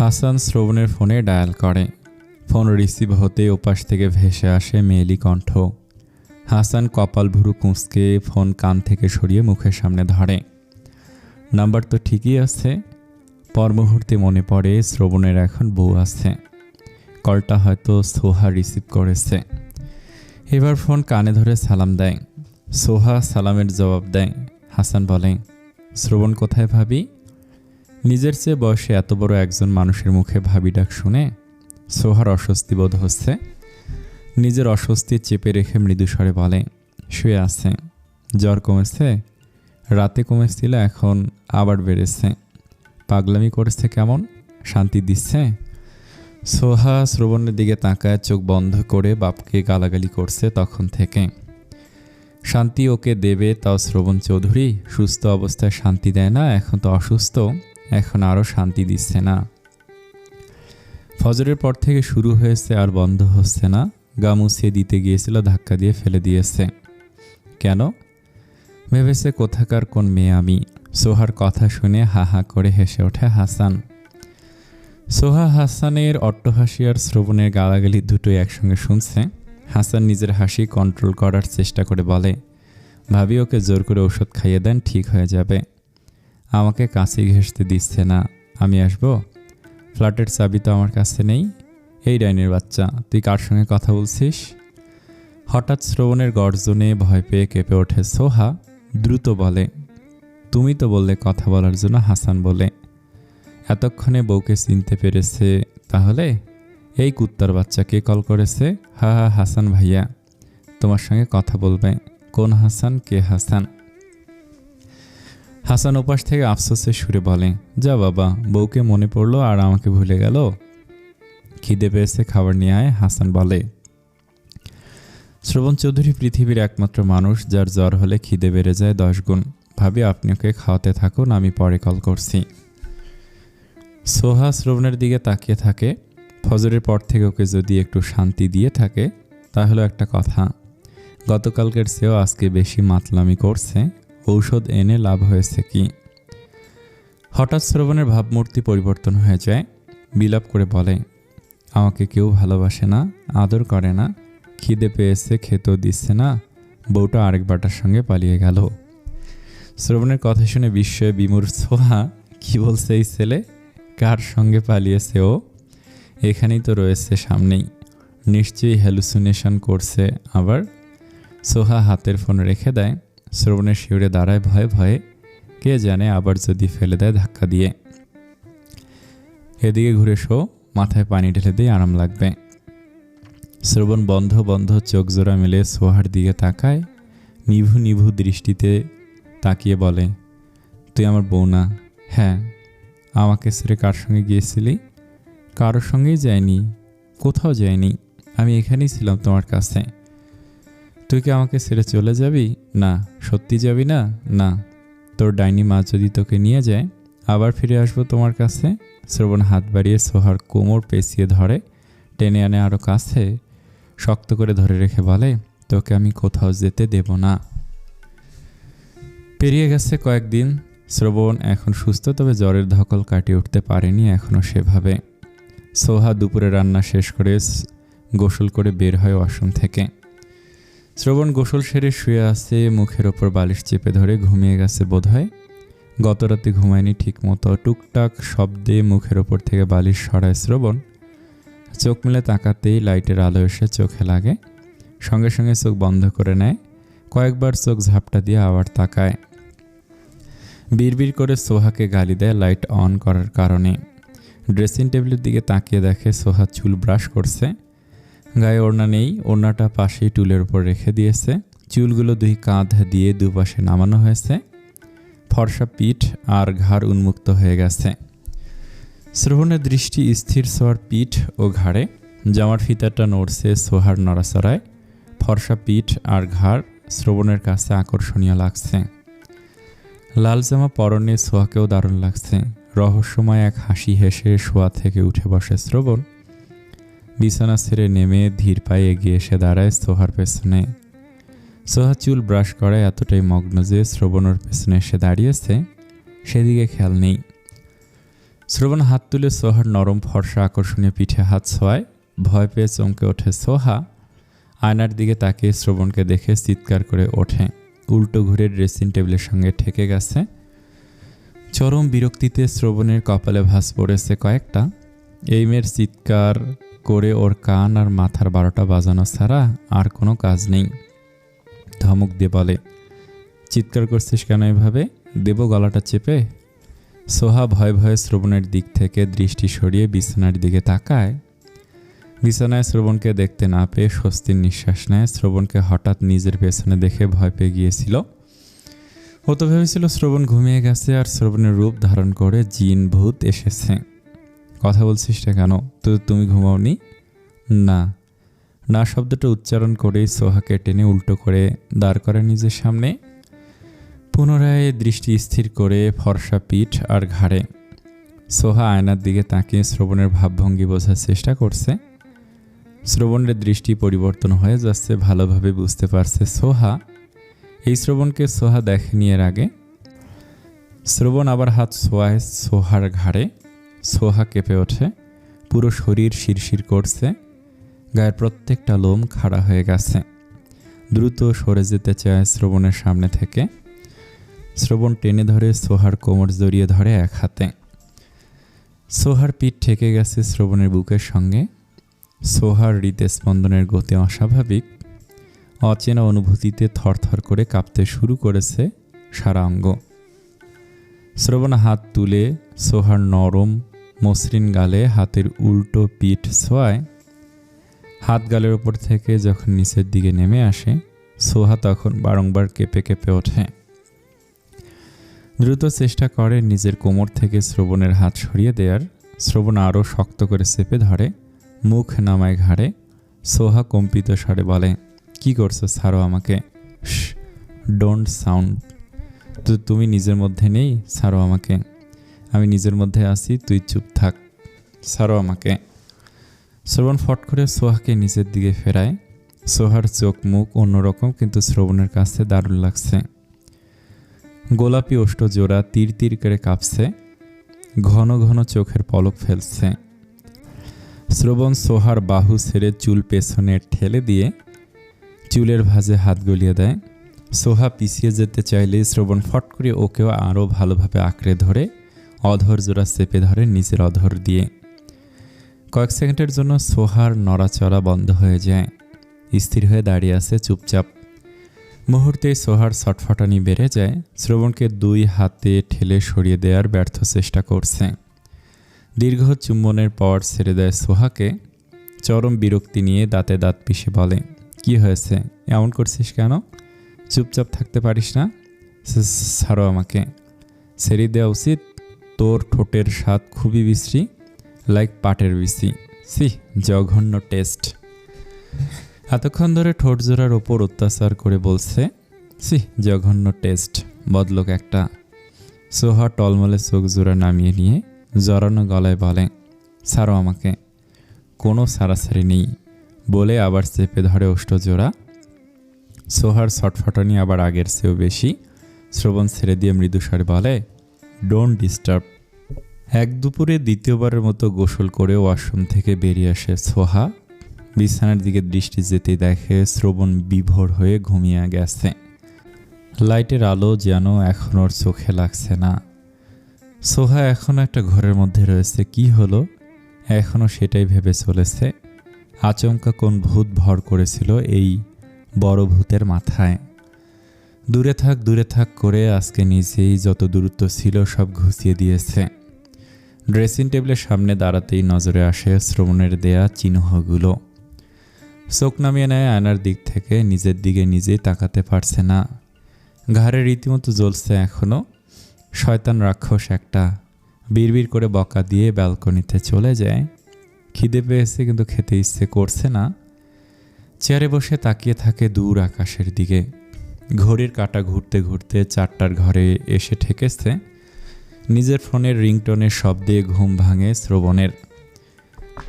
হাসান শ্রবণের ফোনে ডায়াল করে। Phone receive হতে ওপাশ থেকে ভেসে আসে মেয়েলি কণ্ঠ। হাসান কপাল ভুরু কুঁচকে ফোন কান থেকে সরিয়ে মুখের সামনে ধরে। নাম্বার তো ঠিকই আছে। পর মুহূর্তে মনে পড়ে শ্রবণের এখন বউ আছে। কলটা হয়তো সোহা রিসিভ করেছে। এবার ফোন কানে ধরে সালাম দেয়। সোহা সালামের জবাব দেয়। হাসান বলে, শ্রবণ কোথায় ভাবি? নিজের চেয়ে বয়সে এত বড় একজন মানুষের মুখে ভাবি ডাক শুনে সোহার অস্বস্তি বোধ হচ্ছে। নিজের অস্বস্তি চেপে রেখে মৃদুস্বরে বলে, শুয়ে আছে। জ্বর কমেছে? রাতে কমেছিল, এখন আবার বেড়েছে। পাগলামি করেছে কেমন? শান্তি দিচ্ছে? সোহা শ্রবণের দিকে তাকায়, চোখ বন্ধ করে বাপকে গালাগালি করছে তখন থেকে। শান্তি ওকে দেবে তাও শ্রবণ চৌধুরী? সুস্থ অবস্থায় শান্তি দেয় না, এখন তো অসুস্থ, এখন আরও শান্তি দিচ্ছে না। ফজরের পর থেকে শুরু হয়েছে আর বন্ধ হচ্ছে না। গা মুছিয়ে দিতে গিয়েছিল, ধাক্কা দিয়ে ফেলে দিয়েছে। কেন? ভেবেছে কোথাকার কোন মেয়ে আমি। সোহার কথা শুনে হা হা করে হেসে ওঠে হাসান। সোহা হাসানের অট্টহাসি আর শ্রবণের গালাগালি দুটোই একসঙ্গে শুনছে। হাসান নিজের হাসি কন্ট্রোল করার চেষ্টা করে বলে, ভাবি ওকে জোর করে ওষুধ খাইয়ে দেন, ঠিক হয়ে যাবে। আমাকে কাছে ঘেঁষতে দিচ্ছে না। আমি আসবো? ফ্ল্যাটের চাবি তো আমার কাছে নেই। এই ডাইনের বাচ্চা, তুই কার সঙ্গে কথা বলছিস? হঠাৎ শ্রবণের গর্জনে ভয় পেয়ে কেঁপে ওঠে সোহা। দ্রুত বলে, তুমি তো বললে কথা বলার জন্য। হাসান বলে, এতক্ষণে বউকে চিনতে পেরেছে তাহলে? এই কুত্তার বাচ্চা কে কল করেছে? হা হা, হাসান ভাইয়া তোমার সঙ্গে কথা বলবে। কোন হাসান? কে হাসান? হাসান ওপাশ থেকে আফসোসের সুরে বলে, যা বাবা, বউকে মনে পড়লো আর আমাকে ভুলে গেল। খিদে পেয়েছে, খাবার নিয়ে আয়। হাসান বলে। শ্রবণ চৌধুরী পৃথিবীর একমাত্র মানুষ যার জ্বর হলে খিদে বেড়ে যায় 10 গুণ। ভাবি আপনি ওকে খাওয়াতে থাকুন, আমি পরে কল করছি। সোহা শ্রবণের দিকে তাকিয়ে থাকে। ফজরের পর থেকে ওকে যদি একটু শান্তি দিয়ে থাকে তাহলে একটা কথা, গতকালকের চেয়েও আজকে বেশি মাতলামি করছে। ঔষধ এনে লাভ হয়েছে কি? হঠাৎ শ্রবণের ভাবমূর্তি পরিবর্তন হয়ে যায়। বিলাপ করে বলে, আমাকে কেউ ভালোবাসে না, আদর করে না, খিদে পেয়েছে খেতেও দিচ্ছে না, বউটা আরেক বাটার সঙ্গে পালিয়ে গেল। শ্রবণের কথা শুনে বিস্ময়ে বিমূঢ় সোহা, কি বলছে এই ছেলে? কার সঙ্গে পালিয়েছে ও? এখানেই তো রয়েছে সামনেই, নিশ্চয়ই হ্যালুসিনেশন করছে আবার। সোহা হাতের ফোন রেখে দেয়। শ্রবণের শিউরে দাঁড়ায় ভয়ে ভয়ে, কে জানে আবার যদি ফেলে দেয় ধাক্কা দিয়ে। এদিকে ঘুরে শো, মাথায় পানি ঢেলে দিয়ে আরাম লাগবে। শ্রবণ বন্ধ বন্ধ চোখ জোড়া মেলে সোহার দিকে তাকায়। নিভু নিভু দৃষ্টিতে তাকিয়ে বলে, তুই আমার বউ না? হ্যাঁ। আমাকে ছেড়ে কার সঙ্গে গিয়েছিলি? কারোর সঙ্গেই যায়নি, কোথাও যায়নি, আমি এখানেই ছিলাম তোমার কাছে। তুই কি আমাকে ছেড়ে চলে যাবি? না। সত্যি যাবি না? না। তোর ডাইনি মা যদি তোকে নিয়ে যায়, আবার ফিরে আসবো তোমার কাছে। শ্রবণ হাত বাড়িয়ে সোহার কোমর পেঁচিয়ে ধরে, টেনে আনে আরও কাছে, শক্ত করে ধরে রেখে বলে, তোকে আমি কোথাও যেতে দেব না। পেরিয়ে গেছে কয়েকদিন। শ্রবণ এখন সুস্থ, তবে জ্বরের ধকল কাটিয়ে উঠতে পারেনি এখনও সেভাবে। সোহা দুপুরে রান্না শেষ করে গোসল করে বের হয় ওয়াশরুম থেকে। শ্রবণ গোসল সেরে শুয়ে আছে, মুখের ওপর বালিশ চেপে ধরে ঘুমিয়ে গেছে বোধহয়। গত রাতে ঘুমায়নি ঠিক মতো। টুকটাক শব্দে মুখের ওপর থেকে বালিশ সরায় শ্রবণ। চোখ মেলে তাকাতেই লাইটের আলো এসে চোখে লাগে। সঙ্গে সঙ্গে চোখ বন্ধ করে নেয়। কয়েকবার চোখ ঝাপটা দিয়ে আবার তাকায়। বিড়বিড় করে সোহাকে গালি দেয় লাইট অন করার কারণে। ড্রেসিং টেবিলের দিকে তাকিয়ে দেখে সোহা চুল ব্রাশ করছে। গায়ে ওড়না নেই, ওড়নাটা পাশেই টুলের উপর রেখে দিয়েছে। চুলগুলো দুই কাঁধ দিয়ে দুপাশে নামানো হয়েছে। ফর্সা পিঠ আর ঘাড় উন্মুক্ত হয়ে গেছে। শ্রবণের দৃষ্টি স্থির সোহার পিঠ ও ঘাড়ে। জামার ফিতাটা নড়ছে সোহার নড়াচড়ায়। ফর্সা পিঠ আর ঘাড় শ্রবণের কাছে আকর্ষণীয় লাগছে। লাল জামা পরনে সোহাকেও দারুণ লাগছে। রহস্যময় এক হাসি হেসে শোয়া থেকে উঠে বসে শ্রবণ। বিছানা ছেড়ে নেমে ধীর পায়ে এগিয়ে এসে দাঁড়ায় সোহার পেছনে। সোহা চুল ব্রাশ করায় এতটাই মগ্ন যে শ্রবণের পেছনে এসে দাঁড়িয়েছে, সেদিকে খেয়াল নেই। শ্রবণ হাত তুলে সোহার নরম ফর্সা আকর্ষণীয় পিঠে হাত ছোঁয়ায়। ভয় পেয়ে চমকে ওঠে সোহা। আয়নার দিকে তাকিয়ে শ্রবণকে দেখে চিৎকার করে ওঠে। উল্টো ঘুরে ড্রেসিং টেবিলের সঙ্গে ঠেকে গেছে। চরম বিরক্তিতে শ্রবণের কপালে ভাঁজ পড়েছে কয়েকটা। এই মেয়ের চিৎকার করে ওর কান আর মাথার 12টা বাজানো ছাড়া আর কোনো কাজ নেই। ধমক দিয়ে বলে, চিৎকার করছিস কেন এভাবে? দেব গলাটা চেপে? সোহা ভয়ে ভয়ে শ্রবণের দিক থেকে দৃষ্টি সরিয়ে বিছানার দিকে তাকায়। বিছানায় শ্রবণকে দেখতে না পেয়ে স্বস্তির নিঃশ্বাস নেয়। শ্রবণকে হঠাৎ নিজের পেছনে দেখে ভয় পেয়ে গিয়েছিল। ও তো ভেবেছিল শ্রবণ ঘুমিয়ে গেছে আর শ্রবণের রূপ ধারণ করে জিন ভূত এসেছে। কথা বলছিস না কেন? তো তুমি ঘুমাওনি? না। না শব্দটা উচ্চারণ করেই সোহাকে টেনে উল্টো করে দাঁড় করে নিজের সামনে। পুনরায় দৃষ্টি স্থির করে ফর্সা পিঠ আর ঘাড়ে। সোহা আয়নার দিকে তাকিয়ে শ্রবণের ভাবভঙ্গি বোঝার চেষ্টা করছে। শ্রবণের দৃষ্টি পরিবর্তন হয়ে যাচ্ছে ভালোভাবে বুঝতে পারছে সোহা। এই শ্রবণকে সোহা দেখেনি এর আগে। শ্রবণ আবার হাত ছোঁয়ায় সোহার ঘাড়ে। সোহা কেঁপে ওঠে। পুরো শরীর শিরশির করছে। গায়ের প্রত্যেকটা লোম খাড়া হয়ে গেছে। দ্রুত সরে যেতে চায় শ্রবণের সামনে থেকে। শ্রবণ টেনে ধরে সোহার কোমর জড়িয়ে ধরে এক হাতে। সোহার পিঠ ঠেকে গেছে শ্রবণের বুকের সঙ্গে। সোহার হৃদস্পন্দনের গতি অস্বাভাবিক। অচেনা অনুভূতিতে থরথর করে কাঁপতে শুরু করেছে সারা অঙ্গ। শ্রবণ হাত তুলে সোহার নরম মসৃণ গালে হাতের উল্টো পিঠ ছোঁয়ায়। হাত গালের ওপর থেকে যখন নিচের দিকে নেমে আসে, সোহা তখন বারংবার কেঁপে কেঁপে ওঠে। দ্রুত চেষ্টা করে নিজের কোমর থেকে শ্রবণের হাত সরিয়ে দেওয়ার। শ্রবণ আরও শক্ত করে চেপে ধরে, মুখ নামায় ঘাড়ে। সোহা কম্পিত স্বরে বলে, কি করছো? ছাড়ো আমাকে। Don't sound. তো তুমি নিজের মধ্যে নেই? ছাড়ো আমাকে। আমি নিজের মধ্যে আছি, তুই চুপ থাক। ছাড়ো আমাকে। শ্রবণ ফট করে সোহাকে নিচের দিকে ফেরায়। সোহার চোখ মুখ অন্যরকম, কিন্তু শ্রবণের কাছে দারুণ লাগছে। গোলাপি ওষ্ঠ জোড়া তীর তীর করে কাঁপছে। ঘন ঘন চোখের পলক ফেলছে। শ্রবণ সোহার বাহু ছেড়ে চুল পেছনে ঠেলে দিয়ে চুলের ভাঁজে হাত গলিয়ে দেয়। সোহা পিছিয়ে যেতে চাইলে শ্রবণ ফট করে ওকেও আরও ভালোভাবে আঁকড়ে ধরে অধর জোড়া চেপে ধরে নিজের অধর দিয়ে। কয়েক সেকেন্ডের জন্য সোহার নড়াচড়া বন্ধ হয়ে যায়। স্থির হয়ে দাঁড়িয়ে আছে চুপচাপ। মুহূর্তেই সোহার ছটফটানি বেড়ে যায়। শ্রবণকে 2 হাতে ঠেলে সরিয়ে দেওয়ার ব্যর্থ চেষ্টা করছে। দীর্ঘ চুম্বনের পর ছেড়ে দেয় সোহাকে। চরম বিরক্তি নিয়ে দাঁতে দাঁত পিষে বলে, কি হয়েছে? এমন করছিস কেন? চুপচাপ থাকতে পারিস না? ছাড়ো আমাকে। ছেড়ে দেওয়া উচিত। তোর ঠোঁটের স্বাদ খুবই বিশ্রী, লাইক পাটের বিচি। সি, জঘন্য টেস্ট। এতক্ষণ ধরে ঠোঁট জোড়ার ওপর অত্যাচার করে বলছে, সি, জঘন্য টেস্ট, বদলোক একটা। সোহা টলমলে চোখ জোড়া নামিয়ে নিয়ে জড়ানো গলায় বলে, ছাড়ো আমাকে। কোনো ছাড়াছাড়ি নেই বলে আবার চেপে ধরে ওষ্ঠ জোড়া। সোহার ছটফটানি আবার আগের চেয়েও বেশি। শ্রবণ ছেড়ে দিয়ে মৃদুস্বরে বলে, ডোন্ট ডিস্টার্ব। এক দুপুরে দ্বিতীয়বারের মতো গোসল করে ওয়াশরুম থেকে বেরিয়ে আসে সোহা। বিছানার দিকে দৃষ্টি যেতে দেখে শ্রবণ বিভোর হয়ে ঘুমিয়ে গেছে। লাইটের আলো যেন এখন ওর চোখে লাগছে না। সোহা এখনও একটা ঘরের মধ্যে রয়েছে। কি হলো? এখনও সেটাই ভেবে চলেছে। আচমকা কোন ভূত ভর করেছিল এই বড় ভূতের মাথায়। দূরে থাক দূরে থাক করে আজকে নিজেই যত দূরত্ব ছিল সব ঘুষিয়ে দিয়েছে। ড্রেসিং টেবিলের সামনে দাঁড়াতেই নজরে আসে শ্রবণের দেয়া চিহ্নগুলো। চোখ নামিয়ে নেয় আয়নার দিক থেকে। নিজের দিকে নিজেই তাকাতে পারছে না। ঘাড়ে রীতিমতো জ্বলছে এখনও। শয়তান রাক্ষস একটা। বিড়বিড় করে বকা দিয়ে ব্যালকনিতে চলে যায়। খিদে পেয়েছে কিন্তু খেতে ইচ্ছে করছে না। চেয়ারে বসে তাকিয়ে থাকে দূর আকাশের দিকে। ঘড়ির কাঁটা ঘুরতে ঘুরতে 4টার ঘরে এসে ঠেকেছে। নিজের ফোনের রিংটোনের শব্দে ঘুম ভাঙে শ্রবণের।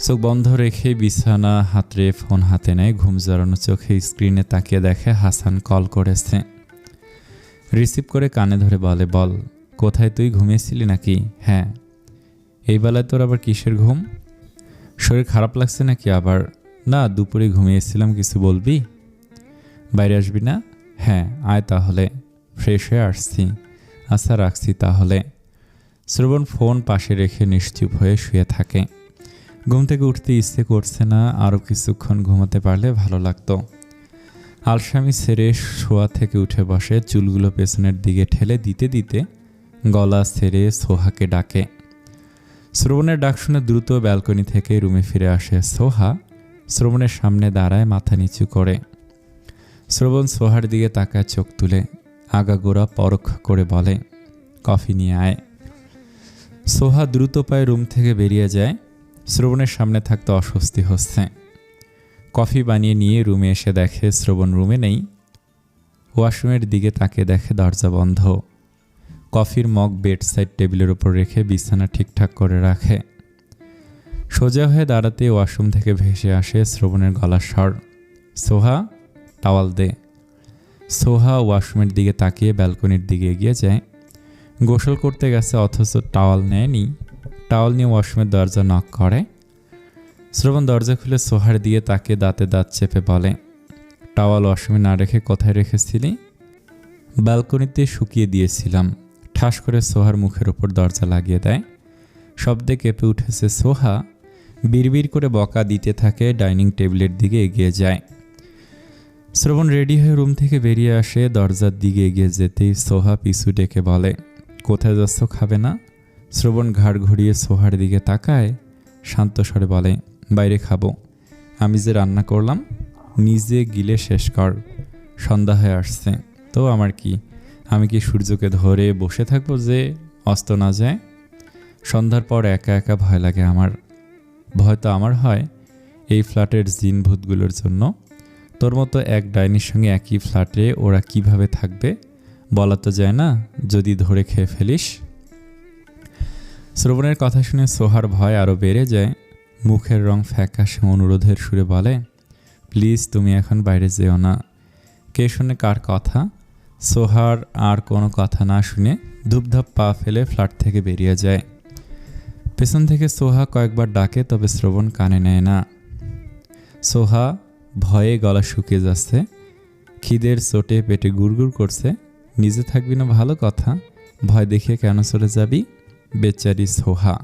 চোখ বন্ধ রেখে বিছানা হাতড়ে ফোন হাতে নেয়। ঘুম জড়ানো চোখে স্ক্রিনে তাকিয়ে দেখে হাসান কল করেছে। রিসিভ করে কানে ধরে বলে, বল, কোথায়? তুই ঘুমিয়েছিলি নাকি? হ্যাঁ। এই বেলায় তোর আবার কিসের ঘুম? শরীর খারাপ লাগছে নাকি আবার? না, দুপুরে ঘুমিয়েছিলাম, কিছু বলবি? বাইরে আসবি না? হ্যাঁ, আয় তাহলে, ফ্রেশ হয়ে আসছি। আচ্ছা, রাখছি তাহলে। শ্রবণ ফোন পাশে রেখে নিশ্চুপ হয়ে শুয়ে থাকে। ঘুম থেকে উঠতে ইচ্ছে করছে না, আরও কিছুক্ষণ ঘুমাতে পারলে ভালো লাগতো। আলসামি ছেড়ে শোয়া থেকে উঠে বসে, চুলগুলো পেছনের দিকে ঠেলে দিতে দিতে গলা ছেড়ে সোহাকে ডাকে। শ্রবণের ডাক শুনে দ্রুত ব্যালকনি থেকে রুমে ফিরে আসে সোহা। শ্রবণের সামনে দাঁড়ায় মাথা নিচু করে। শ্রবণ সোহার দিকে তাকায় চোখ তুলে, আগাগোড়া পরখ করে বলে, কফি নিয়ে আয়। সোহা দ্রুত পায়ে রুম থেকে বেরিয়ে যায়। শ্রবণের সামনে থাকতে অস্বস্তি হচ্ছে। কফি বানিয়ে নিয়ে রুমে এসে দেখে শ্রবণ রুমে নেই। ওয়াশরুমের দিকে তাকিয়ে দেখে দরজা বন্ধ। কফির মগ বেড সাইড টেবিলের উপর রেখে বিছানা ঠিকঠাক করে রাখে। সোজা হয়ে দাঁড়াতে ওয়াশরুম থেকে ভেসে আসে শ্রবণের গলার স্বর, সোহা, টাওয়াল দে। সোহা ওয়াশরুমের দিকে তাকিয়ে ব্যালকনির দিকে এগিয়ে যায়। গোসল করতে গেছে অথচ টাওয়াল নেয়নি। টাওয়াল নিয়ে ওয়াশরুমের দরজা নক করে। শ্রবণ দরজা খুলে সোহার দিয়ে তাকিয়ে দাঁতে দাঁত চেপে বলে, টাওয়াল ওয়াশরুমে না রেখে কোথায় রেখেছিলি? ব্যালকনিতে শুকিয়ে দিয়েছিলাম। ঠাস করে সোহার মুখের ওপর দরজা লাগিয়ে দেয়। শব্দে কেঁপে উঠেছে সোহা। বিড়বিড় করে বকা দিতে থাকে। ডাইনিং টেবিলের দিকে এগিয়ে যায়। শ্রবণ রেডি হয়ে রুম থেকে বেরিয়ে আসে। দরজার দিকে এগিয়ে যেতেই সোহা পিছু ডেকে বলে, কোথায় যাচ্ছ, খাবে না? শ্রবণ ঘাড় ঘুরিয়ে সোহার দিকে তাকায়। শান্ত স্বরে বলে, বাইরে খাবো। আমি যে রান্না করলাম, নিজে গিলে শেষ কর। সন্ধ্যা হয়ে আসছে তো আমার কি? আমি কি সূর্যকে ধরে বসে থাকবো যে অস্ত না যায়? সন্ধ্যার পর একা একা ভয় লাগে আমার। ভয় তো আমার হয় এই ফ্ল্যাটের জিন ভূতগুলোর জন্য। তোর মতো এক ডাইনির সঙ্গে একই ফ্ল্যাটে ওরা কিভাবে থাকবে বলা তো যায় না, যদি ধরে খেয়ে ফেলিস। শ্রবণের কথা শুনে সোহার ভয় আরও বেড়ে যায়। মুখের রং ফ্যাকাশে অনুরোধের সুরে বলে, প্লিজ তুমি এখন বাইরে যেও না। কে শুনে কার কথা? সোহার আর কোনো কথা না শুনে ধূপধাপ পা ফেলে ফ্ল্যাট থেকে বেরিয়ে যায়। পেছন থেকে সোহা কয়েকবার ডাকে, তবে শ্রবণ কানে নেয় না। সোহা ভয়ে গলা শুকিয়ে যাচ্ছে। খিদের চোটে পেটে গুড়গুড় করছে। নিজে থাকবি না ভালো কথা, ভয় দেখিয়ে কেন চলে যাবি? বেচারি সোহা।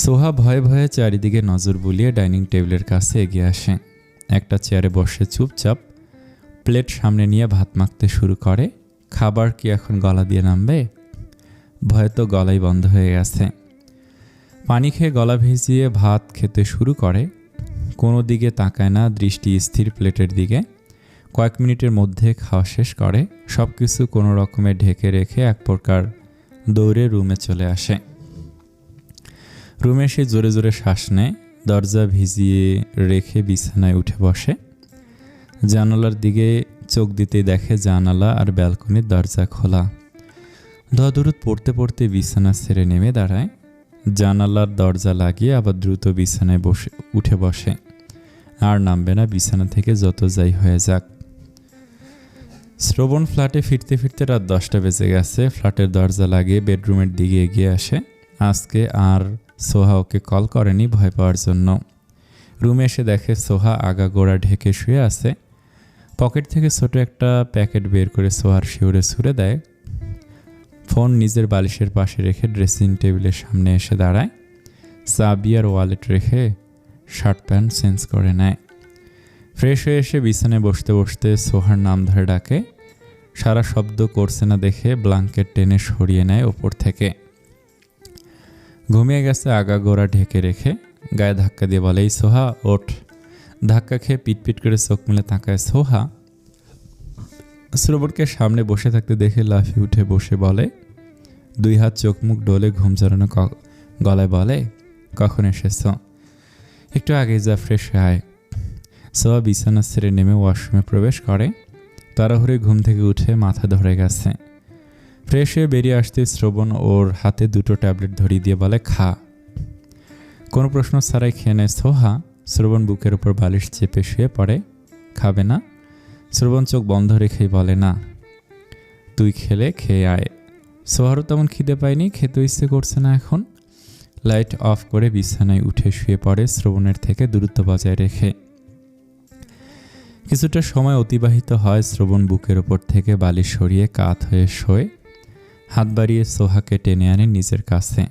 সোহা ভয়ে ভয়ে চারিদিকে নজর বুলিয়ে ডাইনিং টেবিলের কাছে এগিয়ে আসে। একটা চেয়ারে বসে চুপচাপ প্লেট সামনে নিয়ে ভাত মাখতে শুরু করে। খাবার কি এখন গলা দিয়ে নামবে? ভয়ে তো গলাই বন্ধ হয়ে গেছে। পানি খেয়ে গলা ভিজিয়ে ভাত খেতে শুরু করে। কোনো দিকে তাকায় না, দৃষ্টি স্থির প্লেটের দিকে। কয়েক মিনিটের মধ্যে খাওয়া শেষ করে। সব কিছু কোনো রকমে ঢেকে রেখে এক প্রকার দৌড়ে রুমে চলে আসে। রুমে এসে জোরে জোরে শ্বাস নেয়। দরজা ভিজিয়ে রেখে বিছানায় উঠে বসে। জানালার দিকে চোখ দিতে দেখে জানালা আর ব্যালকনির দরজা খোলা। দরদ পড়তে পড়তে বিছানা ছেড়ে নেমে দাঁড়ায়। জানালার দরজা লাগিয়ে আবার দ্রুত বিছানায় উঠে বসে। আর নামবে না বিছানা থেকে, যত যাই হয়ে যাক। শ্রবণ ফ্ল্যাটে ফিরতে ফিরতে রাত 10টা বেজে গেছে। ফ্ল্যাটের দরজা লাগিয়ে বেডরুমের দিকে এগিয়ে আসে। আজকে আর সোহা ওকে কল করেনি ভয় পাওয়ার জন্য। রুমে এসে দেখে সোহা আগাগোড়া ঢেকে শুয়ে আছে। পকেট থেকে ছোট একটা প্যাকেট বের করে সোহার শিউরে ছুঁড়ে দেয়। ফোন নিজের বালিশের পাশে রেখে ড্রেসিং টেবিলের সামনে এসে দাঁড়ায়। চাবি আর ওয়ালেট রেখে শার্ট প্যান্ট চেঞ্জ করে নেয়। ফ্রেশ হয়ে এসে বিছানায় বসতে বসতে সোহার নাম ধরে ডাকে। সারা শব্দ করছে না দেখে ব্ল্যাঙ্কেট টেনে সরিয়ে নেয় ওপর থেকে। ঘুমিয়ে গেছে আগাগোড়া ঢেকে রেখে। গায়ে ধাক্কা দিয়ে বলে, এই সোহা ওঠ। ধাক্কা খেয়ে পিটপিট করে চোখ মেলে তাকায় সোহা। শ্রবণকে সামনে বসে থাকতে দেখে লাফিয়ে উঠে বসে বলে, দুই হাত চোখ মুখ ডলে ঘুম জড়ানো গলায় বলে, কখন এসেছ? একটু আগে যা, ফ্রেশ হয়ে আয়। সোহা বিছানা ছেড়ে নেমে ওয়াশরুমে প্রবেশ করে। তাড়াহুড়ো ঘুম থেকে উঠে মাথা ধরে গেছে। ফ্রেশ হয়ে বেরিয়ে আসতে শ্রবণ ওর হাতে দুটো ট্যাবলেট ধরিয়ে দিয়ে বলে, খা। কোনো প্রশ্ন ছাড়াই খেয়ে নেয় সোহা। শ্রবণ বুকের উপর বালিশ চেপে শুয়ে পড়ে। খাবে না? শ্রবণ চোখ বন্ধ রেখেই বলে, না। তুই খেলে খেয়ে আয়। সোহারও তেমন খিদে পায়নি, খেতে ইচ্ছে করছে না এখন। লাইট অফ করে বিছানায় উঠে শুয়ে পড়ে শ্রবণের থেকে দূরত্ব বজায় রেখে। কিছুটা সময় অতিবাহিত হয়। শ্রবণ বুকের ওপর থেকে বালিশ সরিয়ে কাত হয়ে শোয়। হাত বাড়িয়ে সোহাকে টেনে আনে নিজের কাছে।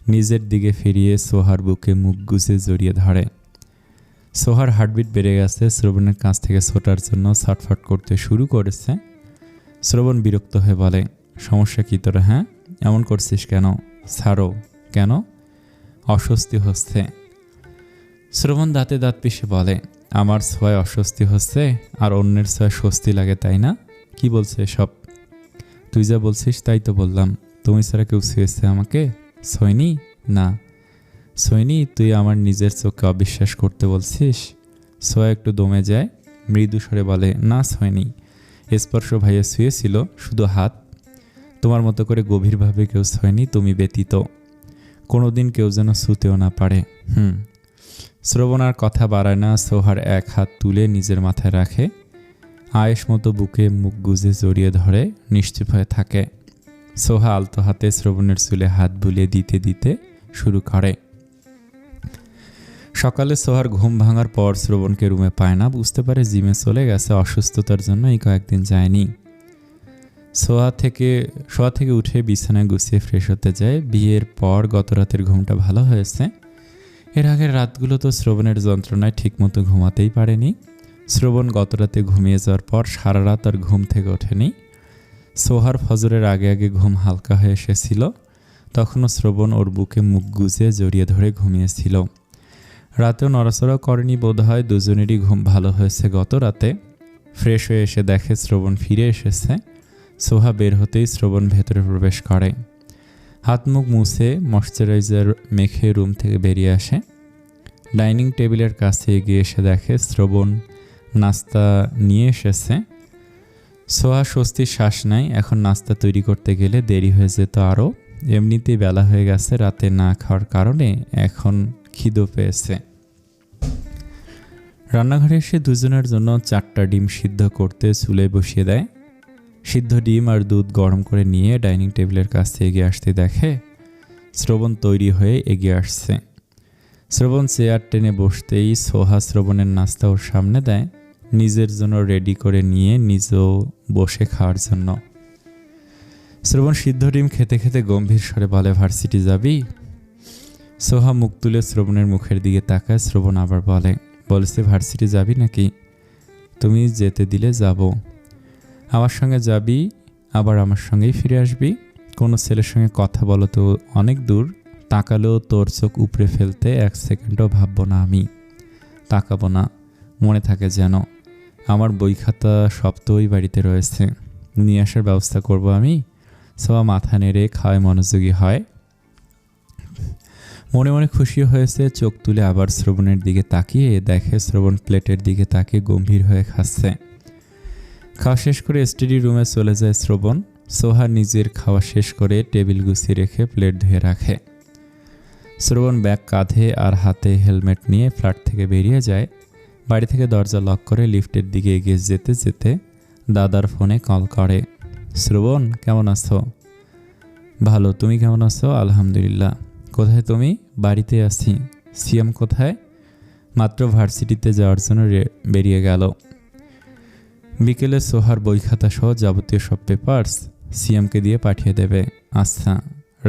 নিজের দিকে ফিরিয়ে সোহার বুকে মুখ গুজে জড়িয়ে ধরে। সোহার হার্টবিট বেড়ে গেছে। শ্রবণের কাছ থেকে ছোটার জন্য ছটফট করতে শুরু করেছে। শ্রবণ বিরক্ত হয়ে বলে, সমস্যা কী তোর? হ্যাঁ, এমন করছিস কেন? ছাড়ো। কেন? অস্বস্তি হচ্ছে। শ্রবণ দাঁতে দাঁত পিষে বলে, আমার ছোঁয়ায় অস্বস্তি হচ্ছে আর অন্যের ছোঁয়ায় স্বস্তি লাগে, তাই না? কি বলছে সব? তুই যা বলছিস তাই তো বললাম। তুমি ছাড়া কেউ ছুঁয়েছে আমাকে? ছোঁয়নি? না ছোঁয়নি। তুই আমার নিজের চোখকে অবিশ্বাস করতে বলছিস? ছোঁয়া একটু দমে যায়, মৃদু স্বরে বলে, না ছোঁয়নি। স্পর্শ ভাইয়া ছুঁয়েছিল, শুধু হাত। তোমার মতো করে গভীরভাবে কেউ ছোঁয়নি, তুমি ব্যতীত। কোনোদিন কেউ যেন ছুঁতেও না পারে। শ্রবণ আর কথা বাড়ায় না। সোহার এক হাত তুলে নিজের মাথায় রাখে। আয়েশ মতো বুকে মুখ গুজে জড়িয়ে ধরে নিশ্চুপ হয়ে থাকে। সোহা আলতো হাতে শ্রবণের চুলে হাত বুলিয়ে দিতে দিতে শুরু করে। সকালে সোহার ঘুম ভাঙার পর শ্রবণকে রুমে পায় না। বুঝতে পারে জিমে চলে গেছে, অসুস্থতার জন্য এই কয়েকদিন যায়নি। শোয়া থেকে উঠে বিছানায় গুছিয়ে ফ্রেশ হতে যায়। বিয়ের পর গত রাতের ঘুমটা ভালো হয়েছে। এর আগের রাতগুলো তো শ্রবণের যন্ত্রণায় ঠিকমতো ঘুমাতেই পারেনি। শ্রবণ গত রাতে ঘুমিয়ে যাওয়ার পর সারা রাত আর ঘুম থেকে ওঠেনি। সোহার ফজরের আগে আগে ঘুম হালকা হয়ে এসেছিল। তখনও শ্রবণ ওর বুকে মুখ গুজে জড়িয়ে ধরে ঘুমিয়েছিল। রাতেও নড়াচড়াও করেনি বোধহয়। দুজনেরই ঘুম ভালো হয়েছে গত রাতে। ফ্রেশ হয়ে এসে দেখে শ্রবণ ফিরে এসেছে। সোহা বের হতেই শ্রবণ ভেতরে প্রবেশ করে। হাত মুখ মুছে ময়শ্চারাইজার মেখে রুম থেকে বেরিয়ে আসে। ডাইনিং টেবিলের কাছে এগিয়ে এসে দেখে শ্রবণ নাস্তা নিয়ে এসেছে। সোহা স্বস্তির শ্বাস নেয়। এখন নাস্তা তৈরি করতে গেলে দেরি হয়ে যেত আরও। এমনিতেই বেলা হয়ে গেছে। রাতে না খাওয়ার কারণে এখন খিদে পেয়েছে। রান্নাঘরে এসে দুজনের জন্য 4টা ডিম সিদ্ধ করতে চুলে বসিয়ে দেয়। সিদ্ধ ডিম আর দুধ গরম করে নিয়ে ডাইনিং টেবিলের কাছে এগিয়ে আসতে দেখে শ্রবণ তৈরি হয়ে এগিয়ে আসছে। শ্রবণ চেয়ার টেনে বসতেই সোহা শ্রবণের নাস্তা ওর সামনে দেয়, নিজের জন্য রেডি করে নিয়ে নিজেও বসে খাওয়ার জন্য। শ্রবণ সিদ্ধ ডিম খেতে খেতে গম্ভীর স্বরে বলে, ভার্সিটি যাবি? সোহা মুখ তুলে শ্রবণের মুখের দিকে তাকায়। শ্রবণ আবার বলেছে ভার্সিটি যাবি নাকি? তুমি যেতে দিলে যাব। আমার সঙ্গে যাবি, আবার আমার সঙ্গেই ফিরে আসবি। কোনো ছেলের সঙ্গে কথা বলো তো অনেক দূর। তাকালেও তোর চোখ উপড়ে ফেলতে 1 সেকেন্ডও ভাববো না আমি। তাকাবো না, মনে থাকে যেন। আমার বই খাতা সব তো ওই বাড়িতে রয়েছে, নিয়ে আসার ব্যবস্থা করব আমি। সোহা মাথা নেড়ে খাওয়ায় মনোযোগী হয়। মনে মনে খুশি হয়েছে। চোখ তুলে আবার শ্রবণের দিকে তাকিয়ে দেখে শ্রবণ প্লেটের দিকে তাকিয়ে গম্ভীর হয়ে খাচ্ছে। খাওয়া শেষ করে স্টাডি রুমে চলে যায় শ্রবণ। সোহা নিজের খাওয়া শেষ করে টেবিল গুছিয়ে রেখে প্লেট ধুয়ে রাখে। শ্রবণ ব্যাগ কাঁধে আর হাতে হেলমেট নিয়ে ফ্ল্যাট থেকে বেরিয়ে যায়। বাড়ি থেকে দরজা লক করে লিফটের দিকে এগিয়ে যেতে যেতে দাদার ফোনে কল করে। শ্রবণ, কেমন আছো? ভালো, তুমি কেমন আছো? আলহামদুলিল্লাহ। কোথায় তুমি? বাড়িতে আছি। সিএম কোথায়? মাত্র ভার্সিটিতে যাওয়ার জন্য বেরিয়ে গেল। বিকেলে সোহার বই খাতা সহ যাবতীয় সব পেপারস সিএমকে দিয়ে পাঠিয়ে দেবে। আচ্ছা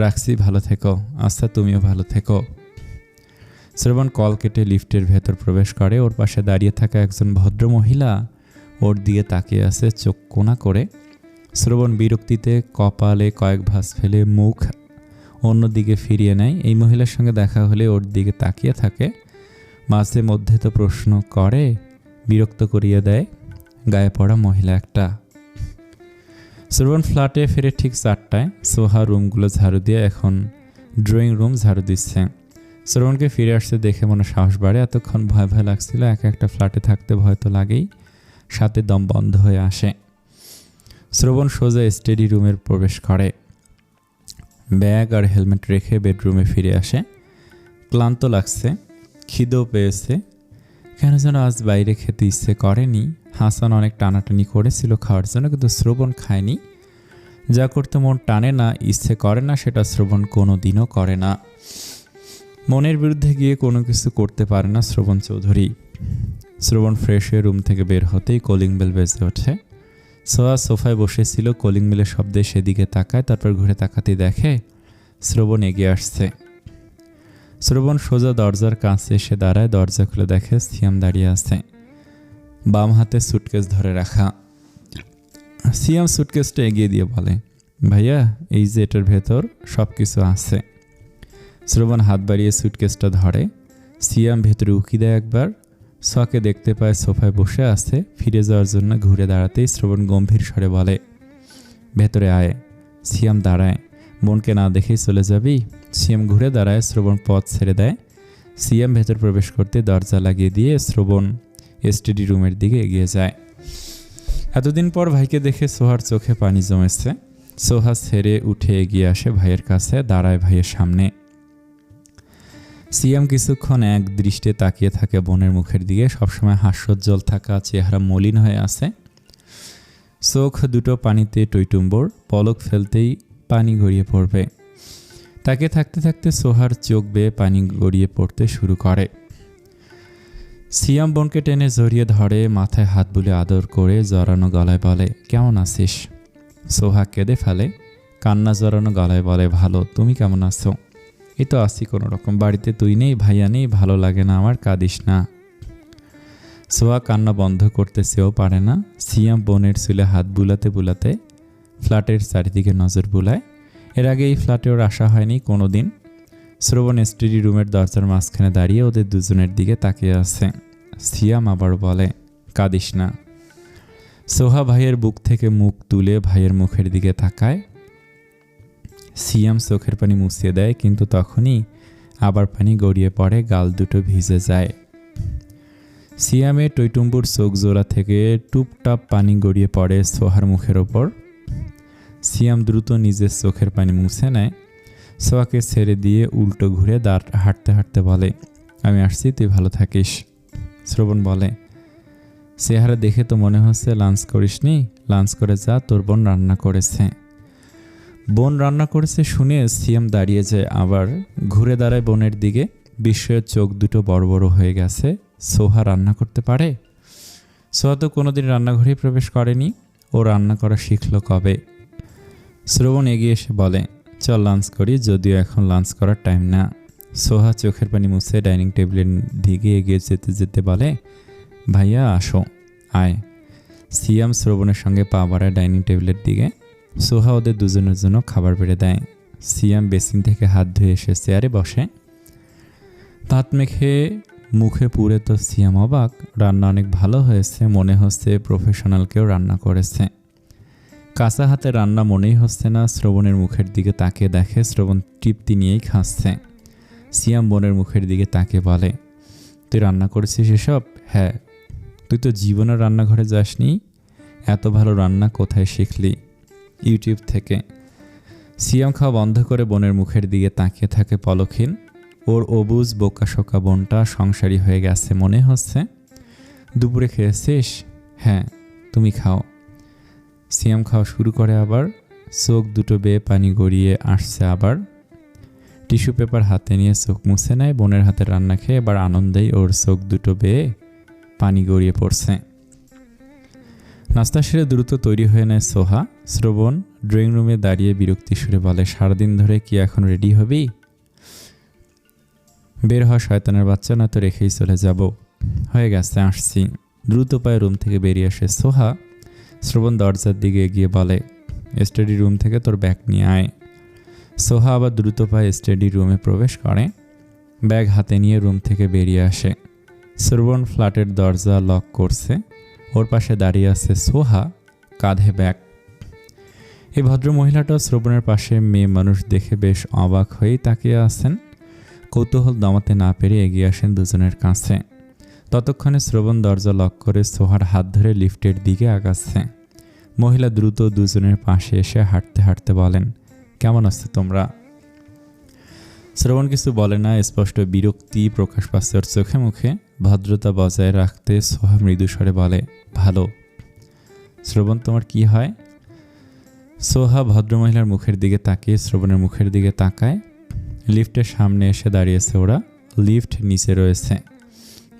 রাখছি, ভালো থেকো। আচ্ছা তুমিও ভালো থেকো। শ্রবণ কল কেটে লিফটের ভেতর প্রবেশ করে। ওর পাশে দাঁড়িয়ে থাকা একজন ভদ্র মহিলা ওর দিকে তাকিয়ে আছে চোখ কোনা করে। শ্রবণ বিরক্তিতে কপালে কয়েক ভাঁজ ফেলে মুখ অন্যদিকে ফিরিয়ে নেয়। এই মহিলার সঙ্গে দেখা হলে ওর দিকে তাকিয়ে থাকে, মাঝে মধ্যে তো প্রশ্ন করে, বিরক্ত করিয়ে দেয়। গায়ে পড়া মহিলা একটা। শ্রবণ ফ্ল্যাটে ফিরে ঠিক 4টায়। সোহা রুমগুলো ঝাড়ু দিয়ে এখন ড্রয়িং রুম ঝাড়ু দিচ্ছে। শ্রবণকে ফিরে আসতে দেখে মনে সাহস বাড়ে। এতক্ষণ ভয় ভয় লাগছিল, একা একটা ফ্ল্যাটে থাকতে ভয় তো লাগেই, সাথে দম বন্ধ হয়ে আসে। শ্রবণ সোজা স্টাডি রুমের প্রবেশ করে। ব্যাগ আর হেলমেট রেখে বেডরুমে ফিরে আসে। ক্লান্ত লাগছে, খিদেও পেয়েছে। কেন যেন আজ বাইরে খেতে ইচ্ছে করেনি। হাসান অনেক টানাটানি করেছিল খাওয়ার জন্য, কিন্তু শ্রবণ খায়নি। যা করতে মন টানে না, ইচ্ছে করে না, সেটা শ্রবণ কোনো দিনও করে না। মনের বিরুদ্ধে গিয়ে কোনো কিছু করতে পারে না শ্রবণ চৌধুরী। শ্রবণ ফ্রেশ হয়ে রুম থেকে বের হতেই কলিং বেল বেজে ওঠে। সোহা সোফায় বসেছিল, কলিং বেলের শব্দে সেদিকে তাকায়, তারপর ঘুরে তাকাতেই দেখে শ্রবণ এগিয়ে আসছে। শ্রবণ সোজা দরজার কাছে এসে দাঁড়ায়, দরজা খুলে দেখে সিয়াম দাঁড়িয়ে আছে, বাম হাতে সুটকেস ধরে রাখা। সিয়াম সুটকেসটা এগিয়ে দিয়ে বলে, ভাইয়া এই যে এটার ভেতর সব কিছু আছে। শ্রবণ হাত বাড়িয়ে সুটকেসটা ধরে। সিয়াম ভেতরে উকি দেয় একবার, সোহাকে দেখতে পায় সোফায় বসে আছে। ফিরে যাওয়ার জন্য ঘুরে দাঁড়াতেই শ্রবণ গম্ভীর স্বরে বলে, ভেতরে আয়। সিয়াম দাঁড়ায়, বোনকে না দেখেই চলে যাবি? সিয়াম ঘুরে দাঁড়ায়, শ্রবণ পথ ছেড়ে দেয়। সিয়াম ভেতর প্রবেশ করতে দরজা লাগিয়ে দিয়ে শ্রবণ স্টাডি রুমের দিকে এগিয়ে যায়। এতদিন পর ভাইকে দেখে সোহার চোখে পানি জমেছে। সোহা ছেড়ে উঠে এগিয়ে আসে ভাইয়ের কাছে, দাঁড়ায় ভাইয়ের সামনে। সিয়াম কিছুক্ষণ এক দৃষ্টে তাকিয়ে থাকে বোনের মুখের দিকে। সবসময় হাস্যোজ্জ্বল থাকা চেহারা মলিন হয়ে আছে, চোখ দুটো পানিতে টইটুম্বর, পলক ফেলতেই পানি গড়িয়ে পড়বে। তাকে থাকতে থাকতে সোহার চোখ বেয়ে পানি গড়িয়ে পড়তে শুরু করে। সিয়াম বোনকে টেনে জড়িয়ে ধরে, মাথায় হাত বুলে আদর করে জড়ানো গলায় বলে, কেমন আছিস? সোহা কেঁদে ফেলে, কান্না জড়ানো গলায় বলে, ভালো, তুমি কেমন আছো? এই তো আছি কোনো রকম, বাড়িতে তুই নেই, ভাইয়া নেই, ভালো লাগে না আমার, কাঁদিস না। সোহা কান্না বন্ধ করতে চেয়েও পারে না। সিয়াম বোনের চুলে হাত বুলাতে বুলাতে ফ্ল্যাটের চারিদিকে নজর বুলায়। এর আগে এই ফ্ল্যাটে ওর আসা হয়নি কোনো দিন। শ্রবণ স্টাডি রুমের দরজার মাঝখানে দাঁড়িয়ে ওদের দুজনের দিকে তাকিয়ে আছে। সিয়াম আবার বলে, কাঁদিস না। সোহা ভাইয়ের বুক থেকে মুখ তুলে ভাইয়ের মুখের দিকে তাকায়। সিয়াম চোখের পানি মুছিয়ে দেয়, কিন্তু তখনই আবার পানি গড়িয়ে পড়ে, গাল দুটো ভিজে যায়। সিয়ামের টইটুম্বুর চোখ জোড়া থেকে টুপটাপ পানি গড়িয়ে পড়ে সোহার মুখের ওপর। সিয়াম দ্রুত নিজের চোখের পানি মুছে নেয়। সোহাকে ছেড়ে দিয়ে উল্টো ঘুরে হাঁটতে হাঁটতে বলে, আমি আসছি, তুই ভালো থাকিস। শ্রবণ বলে, চেহারা দেখে তো মনে হচ্ছে লাঞ্চ করিসনি, লাঞ্চ করে যা, তোর বোন রান্না করেছে। বোন রান্না করেছে শুনে সিয়াম দাঁড়িয়ে যায়, আবার ঘুরে দাঁড়ায় বোনের দিকে। বিস্ময়ের চোখ দুটো বড় বড় হয়ে গেছে। সোহা রান্না করতে পারে? সোহা তো কোনোদিন রান্নাঘরেই প্রবেশ করেনি, ও রান্না করা শিখল কবে? শ্রবণ এগিয়ে এসে বলে, চল লাঞ্চ করি, যদিও এখন লাঞ্চ করার টাইম না। সোহা চোখের পানি মুছে ডাইনিং টেবিলের দিকে এগিয়ে যেতে যেতে বলে, ভাইয়া আসো, আয়। সিয়াম শ্রবণের সঙ্গে পা বাড়ায় ডাইনিং টেবিলের দিকে। সোহা ওদের দুজনের জন্য খাবার বেড়ে দেয়। সিয়াম বেসিন থেকে হাত ধুয়ে এসে চেয়ারে বসে। ভাত মেখে মুখে পুড়ে তো সিয়াম অবাক। রান্না অনেক ভালো হয়েছে, মনে হচ্ছে প্রফেশনাল কেউ রান্না করেছে। কাঁচা হাতে রান্না মনেই হচ্ছে না। শ্রবণের মুখের দিকে তাকিয়ে দেখে শ্রবণ তৃপ্তি নিয়েই খাচ্ছে। সিয়াম বোনের মুখের দিকে তাকিয়ে বলে, তুই রান্না করেছিস এসব? হ্যাঁ। তুই তো জীবনে রান্নাঘরে যাসনি, এত ভালো রান্না কোথায় শিখলি? ইউটিউব থেকে। সিয়াম খাওয়া বন্ধ করে বোনের মুখের দিকে তাকিয়ে থাকে পলকহীন। ওর অবুজ বোকাশোকা বোনটা সংসারী হয়ে গেছে মনে হচ্ছে। দুপুরে খেয়েছিস? হ্যাঁ। তুমি খাও। সিয়াম খাওয়া শুরু করে আবার। চোখ দুটো বেয়ে পানি গড়িয়ে আসছে আবার। টিস্যু পেপার হাতে নিয়ে চোখ মুছে নেয়। বোনের হাতে রান্না খেয়ে এবার আনন্দেই ওর চোখ দুটো বেয়ে পানি গড়িয়ে পড়ছে। নাস্তা সেরে দ্রুত তৈরি হয়ে নেয় সোহা। শ্রবণ ড্রয়িং রুমে দাঁড়িয়ে বিরক্তি সুরে বলে, সারাদিন ধরে কি এখন রেডি হবি? বের হওয়া শয়তানের বাচ্চা, না তো রেখেই চলে যাব। হয়ে গেছে, আসছি। দ্রুত পায়ে রুম থেকে বেরিয়ে আসে সোহা। শ্রবণ দরজার দিকে এগিয়ে বলে, স্টাডি রুম থেকে তোর ব্যাগ নিয়ে আয়। সোহা আবার দ্রুত পায়ে স্টাডি রুমে প্রবেশ করে। ব্যাগ হাতে নিয়ে রুম থেকে বেরিয়ে আসে। শ্রবণ ফ্ল্যাটের দরজা লক করছে। ওর পাশে দাঁড়িয়ে আছে সোহা, কাঁধে ব্যাগ। এই ভদ্র মহিলাটা শ্রবণের পাশে মেয়ে মানুষ দেখে বেশ অবাক হয়েই তাকিয়ে আছেন। কৌতূহল দমাতে না পেরে এগিয়ে আসেন দুজনের কাছে। ততক্ষণে শ্রবণ দরজা লক করে সোহার হাত ধরে লিফটের দিকে আগাচ্ছে। মহিলা দ্রুত দুজনের পাশে এসে হাঁটতে হাঁটতে বলেন, কেমন আছো তোমরা? শ্রবণ কিছু বলে না, স্পষ্ট বিরক্তি প্রকাশ পাচ্ছে ওর চোখে মুখে। ভদ্রতা বজায় রাখতে সোহা মৃদু স্বরে বলে, ভালো। শ্রবণ, তোমার কি হয়? সোহা ভদ্রমহিলার মুখের দিকে তাকিয়ে শ্রবণের মুখের দিকে তাকায়। লিফটের সামনে এসে দাঁড়িয়েছে ওরা। লিফট নিচে রয়েছে।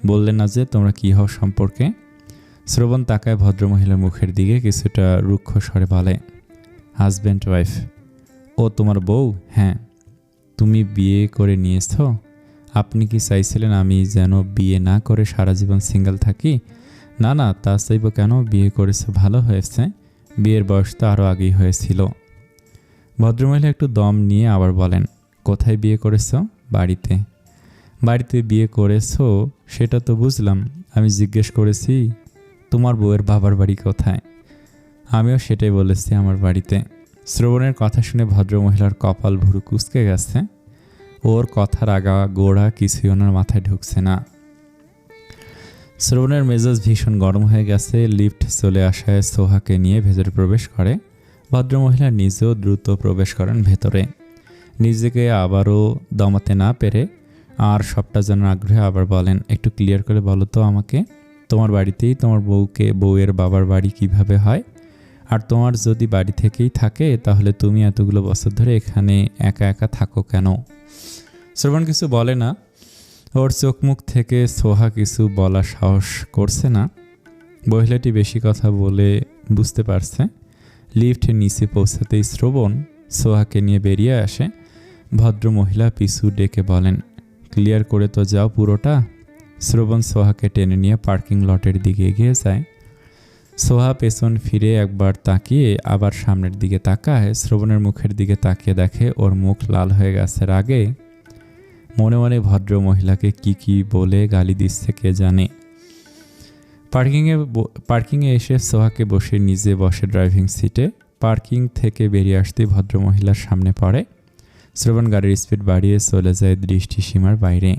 বললে না যে তোমরা কী হও সম্পর্কে? শ্রবণ তাকায় ভদ্রমহিলার মুখের দিকে, কিছুটা রুক্ষ স্বরে বলে, হাজব্যান্ড ওয়াইফ। ও তোমার বউ? হ্যাঁ। তুমি বিয়ে করে নিয়েছ? আপনি কি চাইছিলেন আমি যেন বিয়ে না করে সারা জীবন সিঙ্গেল থাকি? না না, তা চাইব কেন? বিয়ে করেছে, ভালো হয়েছে। বিয়ের বয়স তো আরও আগেই হয়েছিল। ভদ্রমহিলা একটু দম নিয়ে আবার বলেন, কোথায় বিয়ে করেছ? বাড়িতে। বাড়িতে বিয়ে করেছো সেটা তো বুঝলাম, আমি জিজ্ঞেস করেছি তোমার বউয়ের বাবার বাড়ি কোথায়? আমিও সেটাই বলেছি, আমার বাড়িতে। শ্রবণের কথা শুনে ভদ্রমহিলার কপাল ভুরু কুঁচকে গেছে। ওর কথার আগা গোড়া কিছুই ওনার মাথায় ঢুকছে না। শ্রবণের মেজাজ ভীষণ গরম হয়ে গেছে। লিফট চলে আসায় সোহাকে নিয়ে ভেতরে প্রবেশ করে। ভদ্রমহিলা নিজেও দ্রুত প্রবেশ করেন ভেতরে। নিজেকে আবারও দমাতে না পেরে আর সবটা জানার আগ্রহে আবার বলেন, একটু ক্লিয়ার করে বলো তো আমাকে, তোমার বাড়িতেই তোমার বউয়ের বাবার বাড়ি কিভাবে হয়? আর তোমার যদি বাড়ি থেকেই থাকে তাহলে তুমি এতগুলো বছর ধরে এখানে একা একা থাকো কেন? শ্রবণ কিছু বলে না। ওর চোখ মুখ থেকে সোহা কিছু বলার সাহস করছে না। মহিলাটি বেশি কথা বলে বুঝতে পারছে। লিফট নিচে পৌঁছাতেই শ্রবণ সোহাকে নিয়ে বেরিয়ে আসে। ভদ্র মহিলা পিছু ডেকে বলেন, ক্লিয়ার করে তো যাও পুরোটা। শ্রবণ সোহাকে টেনে নিয়ে পার্কিং লটের দিকে এগিয়ে যায়। সোহা পেছন ফিরে একবার তাকিয়ে আবার সামনের দিকে তাকায়। শ্রবণের মুখের দিকে তাকিয়ে দেখে ওর মুখ লাল হয়ে গেছে রাগে। মনে মনে ভদ্র মহিলাকে কি বলে গালি দিচ্ছে কে জানে। পার্কিংয়ে এসে সোহাকে বসে নিজে বসে ড্রাইভিং সিটে। পার্কিং থেকে বেরিয়ে আসতেই ভদ্রমহিলার সামনে পড়ে। শ্রবণ গাড়ির স্পিড বাড়িয়ে চলে যায় দৃষ্টিসীমার বাইরে।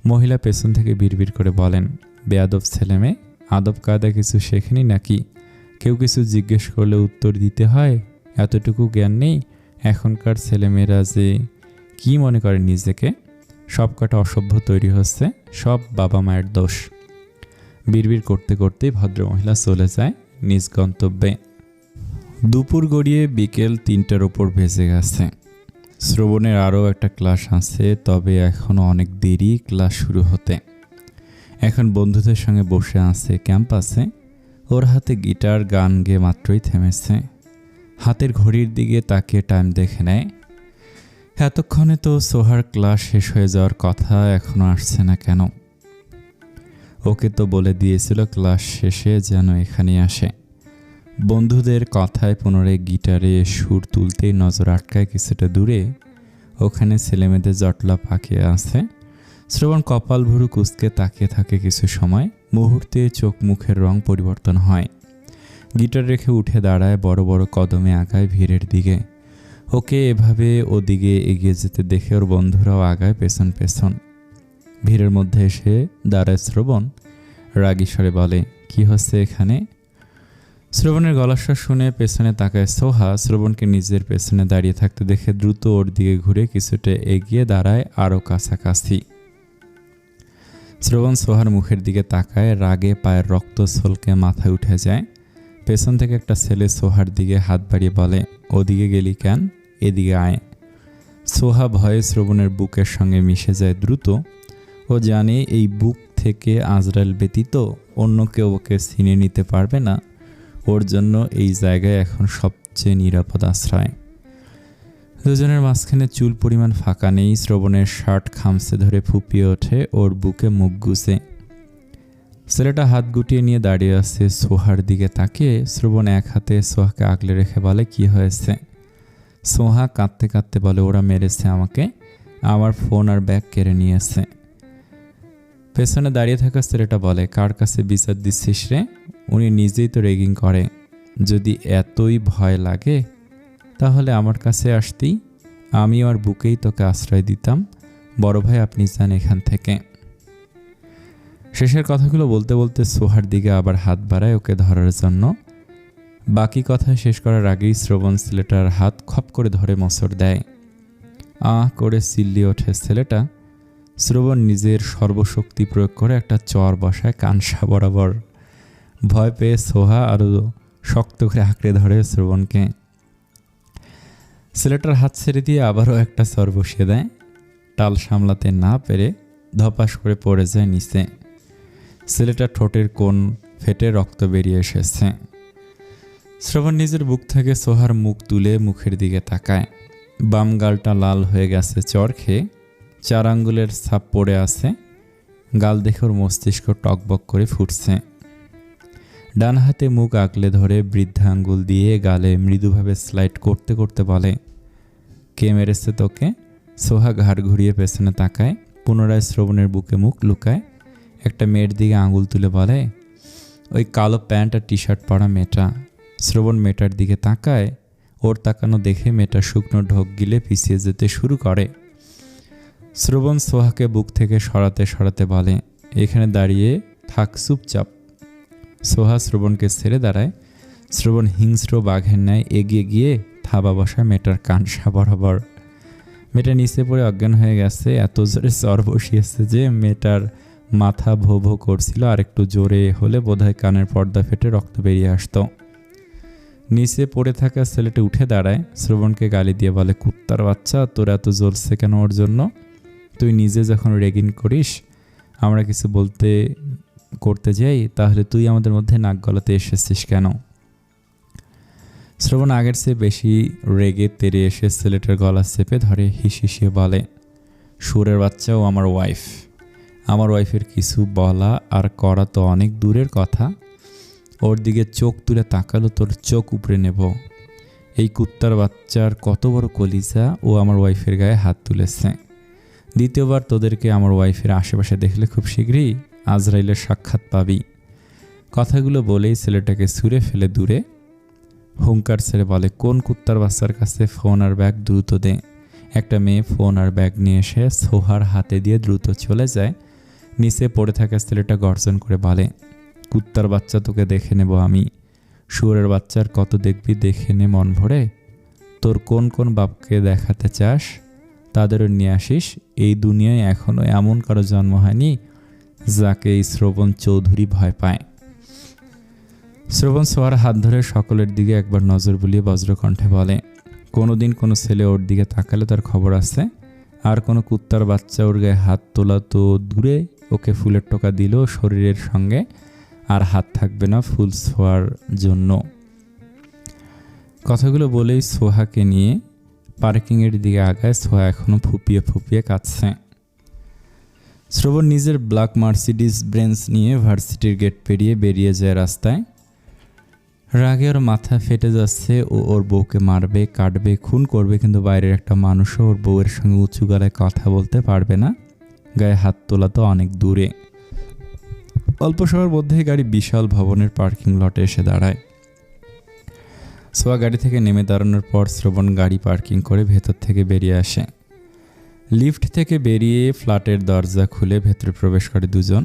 মহিলা পেছন থেকে বিড়বিড় করে বলেন, বেয়াদব ছেলেমেয়ে, আদব কায়দা কিছু শেখেনি নাকি? কেউ কিছু জিজ্ঞেস করলে উত্তর দিতে হয়, এতটুকু জ্ঞান নেই? এখনকার ছেলেমেয়েরা যে কি মনে করে নিজেকে, সব কটা অসভ্য তৈরি হচ্ছে, সব বাবা মায়ের দোষ। বিড়বিড় করতে করতেই ভদ্রমহিলা চলে যায় নিজ গন্তব্যে। দুপুর গড়িয়ে বিকেল 3টার ওপর বেজে গেছে। শ্রবণের আরও একটা ক্লাস আছে, তবে এখনও অনেক দেরি ক্লাস শুরু হতে। এখন বন্ধুদের সঙ্গে বসে আছে ক্যাম্পাসে। ওর হাতে গিটার, গান গেয়ে মাত্রই থেমেছে। হাতের ঘড়ির দিকে তাকিয়ে টাইম দেখে নেয়। এতক্ষণে তো সোহার ক্লাস শেষ হয়ে যাওয়ার কথা, এখনও আসছে না কেন? ওকে তো বলে দিয়েছিল ক্লাস শেষে যেন এখানে আসে। বন্ধুদের কথায় পুনরায় গিটারে সুর তুলতেই নজর আটকায় কিছুটা দূরে। ওখানে ছেলেমেয়েদের জটলা পাকিয়ে আছে। শ্রবণ কপাল ভুরু কুঁচকে তাকিয়ে থাকে কিছু সময়। মুহূর্তে চোখ মুখের রং পরিবর্তন হয়। গিটার রেখে উঠে দাঁড়ায়, বড় বড় কদমে আগায় ভিড়ের দিকে। ওকে এভাবে ওদিকে এগিয়ে যেতে দেখে ওর বন্ধুরাও আগায় পেছন পেছন। ভিড়ের মধ্যে এসে দাঁড়ায় শ্রবণ। রাগী স্বরে বলে, কি হচ্ছে এখানে? শ্রবণের গলাস্বর শুনে পেছনে তাকায় সোহা। শ্রবণকে নিজের পেছনে দাঁড়িয়ে থাকতে দেখে দ্রুত ওর দিকে ঘুরে কিছুটা এগিয়ে দাঁড়ায় আরও কাছাকাছি। শ্রবণ সোহার মুখের দিকে তাকায়, রাগে পায়ের রক্ত ছলকে মাথায় উঠে যায়। পেছন থেকে একটা ছেলে সোহার দিকে হাত বাড়িয়ে বলে, ওদিকে গেলি কেন? এদিকে আয়। সোহা ভয়ে শ্রবণের বুকের সঙ্গে মিশে যায় দ্রুত। ও জানে এই বুক থেকে আজরাইল ব্যতীত অন্য কেউ ওকে ছিনিয়ে নিতে পারবে না। ওর জন্য এই জায়গায় এখন সবচেয়ে নিরাপদ আশ্রয়। দুজনের মাঝখানে চুল পরিমাণ ফাঁকা নেই। শ্রবণের শার্ট খামচে ধরে ফুপিয়ে ওঠে ওর বুকে মুখ গুজে। ছেলেটা হাত গুটিয়ে নিয়ে দাঁড়িয়ে আছে সোহার দিকে তাকিয়ে। শ্রবণ এক হাতে সোহাকে আগলে রেখে বলে, কি হয়েছে? সোহা কাঁদতে কাঁদতে বলে, ওরা মেরেছে আমাকে, আমার ফোন আর ব্যাগ কেড়ে নিয়েছে। পেছনে দাঁড়িয়ে থাকা ছেলেটা বলে, কার কাছে বিচার দিচ্ছিস রে? উনি নিজেই তো রেগিং করে। যদি এতই ভয় লাগে তাহলে আমার কাছে আসতেই, আমি আর বুকেই তোকে আশ্রয় দিতাম। বড় ভাই, আপনি যান এখান থেকে। শেষের কথাগুলো বলতে বলতে সোহার দিকে আবার হাত বাড়ায় ওকে ধরার জন্য। বাকি কথা শেষ করার আগেই শ্রবণ ছেলেটার হাত খপ করে ধরে মোচড় দেয়। আহ করে চিল্লিয়ে ওঠে ছেলেটা। শ্রবণ নিজের সর্বশক্তি প্রয়োগ করে একটা চর বসায় কানসা বরাবর। ভয় পেয়ে সোহা আরও শক্ত করে আঁকড়ে ধরে শ্রবণকে। ছেলেটার হাত ছেড়ে দিয়ে আবারও একটা চর বসিয়ে দেয়। টাল সামলাতে না পেরে ধপাস করে পড়ে যায় নিচে। ছেলেটা ঠোঁটের কোণ ফেটে রক্ত বেরিয়ে এসেছে। শ্রবণ নিজের বুক থেকে সোহার মুখ তুলে মুখের দিকে তাকায়। বাম গালটা লাল হয়ে গেছে চর খেয়ে, 4 আঙ্গুলের ছাপ পড়ে আছে। গাল দেখে ওর মস্তিষ্ক টকবক করে ফুটছে। ডান হাতে মুখ আগলে ধরে বৃদ্ধা আঙ্গুল দিয়ে গালে মৃদুভাবে স্লাইড করতে করতে বলে, কে মেরেছে তোকে? সোহা ঘাড় ঘুরিয়ে পেছনে তাকায়, পুনরায় শ্রবণের বুকে মুখ লুকায়। একটা মেয়ের দিকে আঙুল তুলে বলে, ওই কালো প্যান্ট আর টি শার্ট পরা মেয়েটা। শ্রবণ মেয়েটার দিকে তাকায়। ওর তাকানো দেখে মেয়েটা শুকনো ঢোক গিলে পিছিয়ে যেতে শুরু করে। শ্রবণ সোহাকে বুক থেকে সরাতে সরাতে বলে, এখানে দাঁড়িয়ে থাক চুপচাপ। সোহা শ্রবণকে ছেড়ে দাঁড়ায়। শ্রবণ হিংস্র বাঘের ন্যায় এগিয়ে গিয়ে থাবা বসা মেয়েটার কানসা বরাবর। মেয়েটা নিচে পড়ে অজ্ঞান হয়ে গেছে। এত জোরে চর বসিয়েছে যে মেয়েটার মাথা ভো ভো করছিল। আর একটু জোরে হলে বোধহয় কানের পর্দা ফেটে রক্ত বেরিয়ে আসতো। নিচে পড়ে থাকা ছেলেটা উঠে দাঁড়ায়, শ্রবণকে গালি দিয়ে বলে, কুত্তার বাচ্চা, তোর এত জ্বলছে কেন ওর জন্য? তুই নিজে যখন রেগিং করিস, আমরা কিছু করতে যাই, তাহলে তুই আমাদের মধ্যে নাক গলাতে এসেছিস কেন? শ্রবণ আগের চেয়ে বেশি রেগে তেড়ে এসে ছেলেটার গলা চেপে ধরে হিসিয়ে বলে, সুরের বাচ্চা, ও আমার ওয়াইফ। আমার ওয়াইফের কিছু বলা আর করা তো অনেক দূরের কথা। ওর দিকে চোখ তুলে তাকালো তোর চোখ উপড়ে নেব। এই কুত্তার বাচ্চার কত বড় কলিজা, ও আমার ওয়াইফের গায়ে হাত তুলেছে। দ্বিতীয়বার তোদেরকে আমার ওয়াইফের আশেপাশে দেখলে খুব শীঘ্রই আজরাইলের সাক্ষাৎ পাবি। কথাগুলো বলেই ছেলেটাকে ছুঁড়ে ফেলে দূরে হুঙ্কার ছেড়ে বলে, কোন কুত্তার বাচ্চার কাছে ফোন আর ব্যাগ? দ্রুত দে। একটা মেয়ে ফোন আর ব্যাগ নিয়ে এসে সোহার হাতে দিয়ে দ্রুত চলে যায়। নিচে পড়ে থাকা ছেলেটা গর্জন করে বলে, কুত্তার বাচ্চা, তোকে দেখে নেব আমি। শুয়োরের বাচ্চার কত দেখবি, দেখে নে মন ভরে। তোর কোন কোন বাপকে দেখাতে চাস তাদেরও নিয়ে আসিস। এই দুনিয়ায় এখনও এমন কারো জন্ম হয়নি যাকে এই শ্রবণ চৌধুরী ভয় পায়। শ্রবণ সোহার হাত ধরে সকলের দিকে একবার নজর বুলিয়ে বজ্রকণ্ঠে বলে, কোনোদিন কোনো ছেলে ওর দিকে তাকালে তার খবর আছে। আর কোনো কুত্তার বাচ্চা ওর গায়ে হাত তোলা তো দূরে, ওকে ফুলের টোকা দিল শরীরের সঙ্গে আর হাত থাকবে না ফুল ছোঁয়ার জন্য। কথাগুলো বলেই সোহাকে নিয়ে পার্কিংয়ের দিকে আগায়। সোহা এখনও ফুপিয়ে ফুপিয়ে কাঁদছে। শ্রবণ নিজের ব্ল্যাক মার্সিডিজ বেঞ্জ নিয়ে ভার্সিটির গেট পেরিয়ে বেরিয়ে যায় রাস্তায়। রাগে ওর মাথা ফেটে যাচ্ছে। ও ওর বউকে মারবে, কাটবে, খুন করবে, কিন্তু বাইরের একটা মানুষও ওর বউয়ের সঙ্গে উঁচু গলায় কথা বলতে পারবে না। গায়ে হাত তোলা তো অনেক দূরে। অল্প সময়ের মধ্যেই গাড়ি বিশাল ভবনের পার্কিং লটে এসে দাঁড়ায়। সোয়া গাড়ি থেকে নেমে দাঁড়ানোর পর শ্রবণ গাড়ি পার্কিং করে ভেতর থেকে বেরিয়ে আসে। লিফট থেকে বেরিয়ে ফ্ল্যাটের দরজা খুলে ভেতরে প্রবেশ করে দুজন।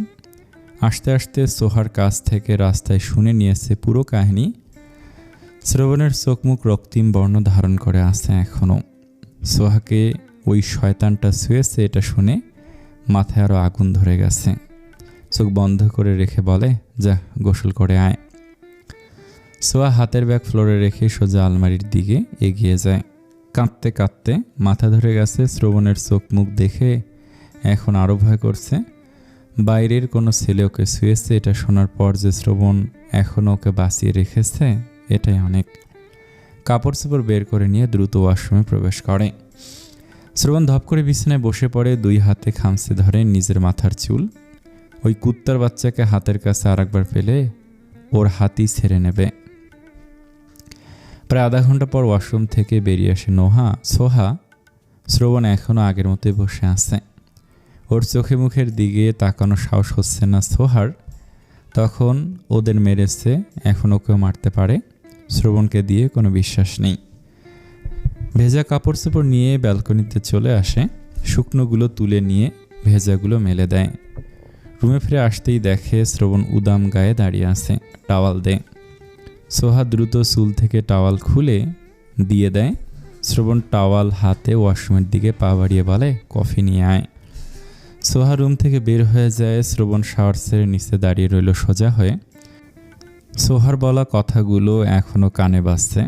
আস্তে আস্তে সোহার কাছ থেকে রাস্তায় শুনে নিয়েছে পুরো কাহিনী। শ্রবণের চোখ মুখ রক্তিম বর্ণ ধারণ করে আছে এখনও। সোহাকে ওই শয়তানটা ছুঁয়েছে এটা শুনে মাথায় আরও আগুন ধরে গেছে। চোখ বন্ধ করে রেখে বলে, যা গোসল করে আয়। সোহা হাতের ব্যাগ ফ্লোরে রেখে সোজা আলমারির দিকে এগিয়ে যায়। কাঁদতে কাঁদতে মাথা ধরে গেছে। শ্রবণের চোখ মুখ দেখে এখন আরও ভয় করছে। বাইরের কোনো ছেলে ওকে ছুঁয়েছে এটা শোনার পর যে শ্রবণ এখনও ওকে বাঁচিয়ে রেখেছে, এটাই অনেক। কাপড় চোপড় বের করে নিয়ে দ্রুত ওয়াশরুমে প্রবেশ করে। শ্রবণ ধপ করে বিছানায় বসে পড়ে, 2 হাতে খামচে ধরে নিজের মাথার চুল। ওই কুত্তার বাচ্চাকে হাতের কাছে আর একবার পেলে ওর হাতই ছেড়ে নেবে। প্রায় আধা ঘন্টা পর ওয়াশরুম থেকে বেরিয়ে আসে সোহা। শ্রবণ এখনও আগের মতোই বসে আছে। ওর চোখে মুখের দিকে তাকানো সাহস হচ্ছে না সোহার। তখন ওদের মেরেছে, এখন ওকেও মারতে পারে। শ্রবণকে দিয়ে কোনো বিশ্বাস নেই। ভেজা কাপড় চোপড় নিয়ে ব্যালকনিতে চলে আসে। শুকনোগুলো তুলে নিয়ে ভেজাগুলো মেলে দেয়। রুমে ফিরে আসতেই দেখে শ্রবণ উদাম গায়ে দাঁড়িয়ে আছে। টাওয়াল দেয়। সোহা দ্রুত চুল থেকে টাওয়াল খুলে দিয়ে দেয়। শ্রবণ টাওয়াল হাতে ওয়াশরুমের দিকে পা বাড়িয়ে বলে, কফি নিয়ে আয়। সোহা রুম থেকে বের হয়ে যায়। শ্রবণ শাওয়ার সেরে নিচে দাঁড়িয়ে রইল সোজা হয়ে। সোহার বলা কথাগুলো এখনও কানে বাজছে।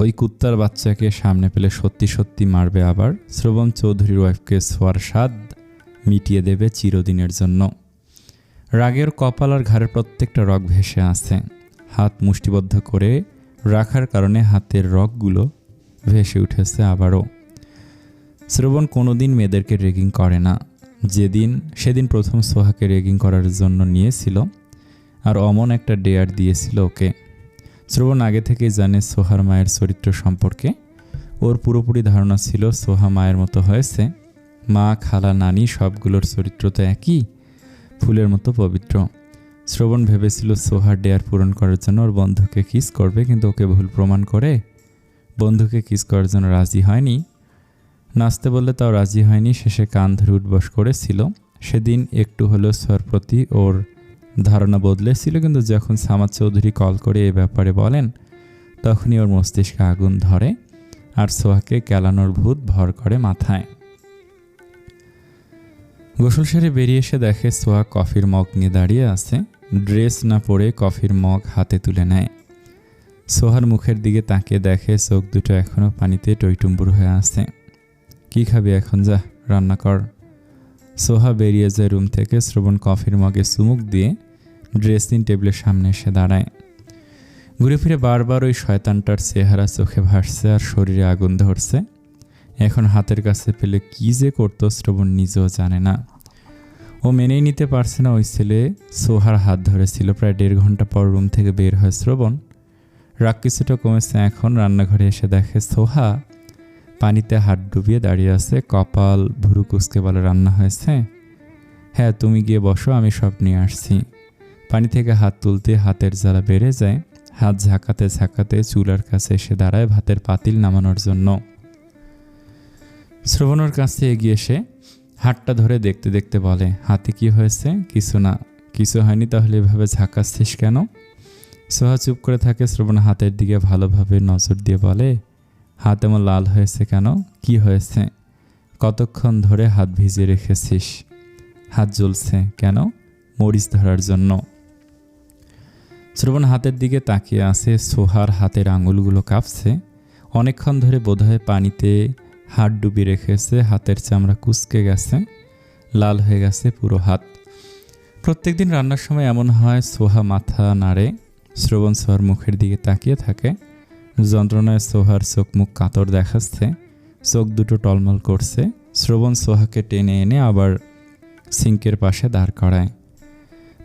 ওই কুত্তার বাচ্চাকে সামনে পেলে সত্যি সত্যি মারবে, আবার শ্রবণ চৌধুরীর ওয়াইফকে ছোঁয়ার স্বাদ মিটিয়ে দেবে চিরদিনের জন্য। রাগের কপাল আর ঘাড়ের প্রত্যেকটা রগ ভেসে আছে। হাত মুষ্টিবদ্ধ করে রাখার কারণে হাতের রগগুলো ভেসে উঠেছে আবারও। শ্রবণ কোনোদিন মেয়েদেরকে রেগিং করে না। সেদিন প্রথম সোহাকে রেগিং করার জন্য নিয়েছিল, আর অমন একটা ডেয়ার দিয়েছিল ওকে। শ্রবণ আগে থেকেই জানে সোহার মায়ের চরিত্র সম্পর্কে। ওর পুরোপুরি ধারণা ছিল সোহা মায়ের মতো হয়েছে। মা, খালা, নানি সবগুলোর চরিত্র তো একই, ফুলের মতো পবিত্র। শ্রবণ ভেবেছিল সোহার ডেয়ার পূরণ করার জন্য ওর বন্ধুকে কিস করবে, কিন্তু ওকে ভুল প্রমাণ করে বন্ধুকে কিস করার জন্য রাজি হয়নি। নাচতে বললে তাও রাজি হয়নি, শেষে কান ধরে উঠবস করেছিল। সেদিন একটু হলেও সোহার প্রতি ওর ধারণা বদলেছিল, কিন্তু যখন সামাদ চৌধুরী কল করে এ ব্যাপারে বলেন তখনই ওর মস্তিষ্কে আগুন ধরে আর সোহাকে কেলানোর ভূত ভর করে মাথায়। গোসল সেরে বেরিয়ে এসে দেখে সোহা কফির মগ নিয়ে দাঁড়িয়ে আছে। ড্রেস না পরে কফির মগ হাতে তুলে নেয়। সোহার মুখের দিকে তাকিয়ে দেখে চোখ দুটো এখনও পানিতে টইটুম্বুর হয়ে আছে। কি খাবি এখন, যা রান্না কর। সোহা বেরিয়ে যায় রুম থেকে। শ্রবণ কফির মগে চুমুক দিয়ে ড্রেসিং টেবিলের সামনে এসে দাঁড়ায়। ঘুরে ফিরে বারবার ওই শয়তানটার চেহারা চোখে ভাসছে আর শরীরে আগুন ধরছে। এখন হাতের কাছে পেলে কি যে করতো শ্রবণ নিজেও জানে না। ও মেনেই নিতে পারছে না ওই ছেলে সোহার হাত ধরেছিল। প্রায় 1.5 ঘন্টা পর রুম থেকে বের হয় শ্রবণ। রাগ কিছুটা কমেছে এখন। রান্নাঘরে এসে দেখে সোহা পানিতে হাত ডুবিয়ে দাঁড়িয়ে আছে। কপাল ভুরু কুচকে বলে, রান্না হয়েছে? হ্যাঁ, তুমি গিয়ে বসো, আমি সব নিয়ে আসছি। পানি থেকে হাত তুলতে হাতের জ্বালা বেড়ে যায়। হাত ঝাঁকাতে ঝাঁকাতে চুলার কাছে এসে দাঁড়ায় ভাতের পাতিল নামানোর জন্য। শ্রবণের কাছে এগিয়ে এসে হাতটা ধরে দেখতে দেখতে বলে, হাতে কি হয়েছে? কিছু না। কিছু হয়নি, তাহলে এভাবে ঝাঁকাচ্ছিস কেন? সোহা চুপ করে থাকে। শ্রবণ হাতের দিকে ভালোভাবে নজর দিয়ে বলে, হাত এমন লাল হয়েছে কেন? কি হয়েছে? কতক্ষণ ধরে হাত ভিজিয়ে রেখেছিস? হাত জ্বলছে কেন? মরিচ ধরার জন্য। শ্রবণ হাতের দিকে তাকিয়ে আছে। সোহার হাতের আঙুলগুলো কাঁপছে। অনেকক্ষণ ধরে বোধহয় পানিতে হাত ডুবিয়ে রেখেছে। হাতের চামড়া কুঁচকে গেছে, লাল হয়ে গেছে পুরো হাত। প্রত্যেকদিন রান্নার সময় এমন হয়, সোহা মাথা নাড়ে। শ্রবণ সোহার মুখের দিকে তাকিয়ে থাকে। যন্ত্রণায় সোহার চোখ মুখ কাতর দেখাচ্ছে, চোখ দুটো টলমল করছে। শ্রবণ সোহাকে টেনে এনে আবার সিঙ্কের পাশে দাঁড় করায়।